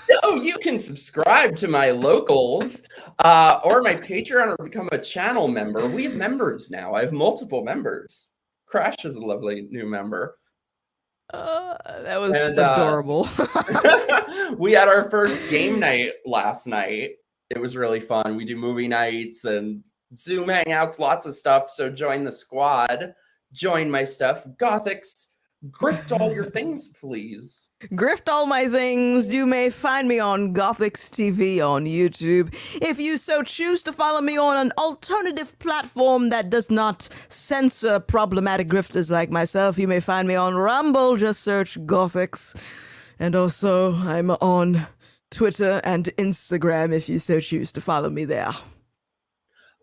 So you can subscribe to my locals or my Patreon or become a channel member. We have members now. I have multiple members. Crash is a lovely new member. That was adorable. We had our first game night last night. It was really fun. We do movie nights and Zoom hangouts, lots of stuff. So join the squad. Join my stuff. Gothix, grift all your things, please. Grift all my things. You may find me on Gothix TV on YouTube. If you so choose to follow me on an alternative platform that does not censor problematic grifters like myself, you may find me on Rumble. Just search Gothix. And also, I'm on Twitter and Instagram if you so choose to follow me there.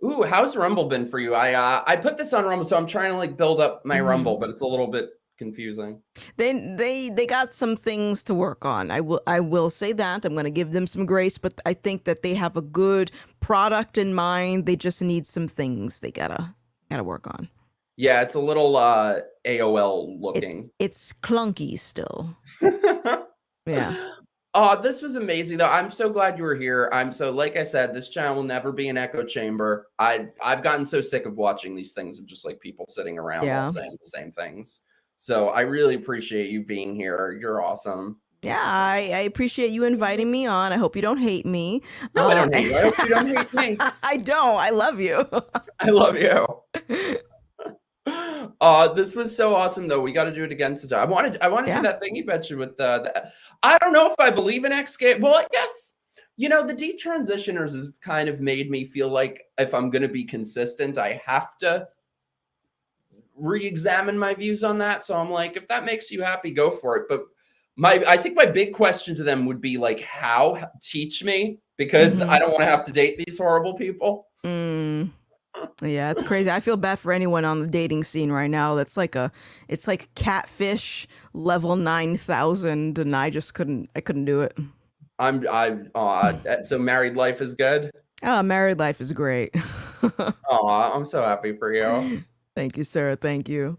Ooh, how's Rumble been for you? I put this on Rumble, so I'm trying to like build up my Rumble, but it's a little bit confusing. They got some things to work on. I will say that. I'm going to give them some grace, but I think that they have a good product in mind. They just need some things they gotta work on. Yeah, it's a little AOL looking. It's clunky still. Yeah. This was amazing though. I'm so glad you were here. Like I said, this channel will never be an echo chamber. I've gotten so sick of watching these things of just like people sitting around all saying the same things. So I really appreciate you being here. You're awesome. Yeah, I appreciate you inviting me on. I hope you don't hate me. No, I don't hate you. I hope you don't hate me. I don't. I love you. I love you. This was so awesome though. We got to do it again sometime. I want to do that thing you mentioned with the I don't know if I believe in X-Gay. Well, I guess, the detransitioners has kind of made me feel like if I'm going to be consistent, I have to re-examine my views on that. So I'm like, if that makes you happy, go for it. But I think my big question to them would be like, how? Teach me, because I don't want to have to date these horrible people. Yeah, it's crazy. I feel bad for anyone on the dating scene right now. It's like catfish level 9,000, and I couldn't do it. So married life is good. Oh, married life is great. I'm so happy for you. Thank you, sir. Thank you.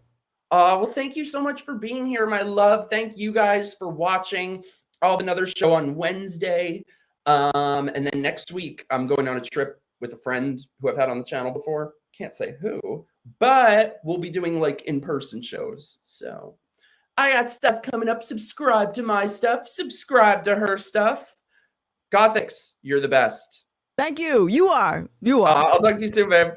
Well, thank you so much for being here, my love. Thank you guys for watching. I'll have another show on Wednesday. And then next week, I'm going on a trip with a friend who I've had on the channel before. Can't say who, but we'll be doing like in-person shows. So I got stuff coming up. Subscribe to my stuff. Subscribe to her stuff. Gothix, you're the best. Thank you. You are. I'll talk to you soon, babe.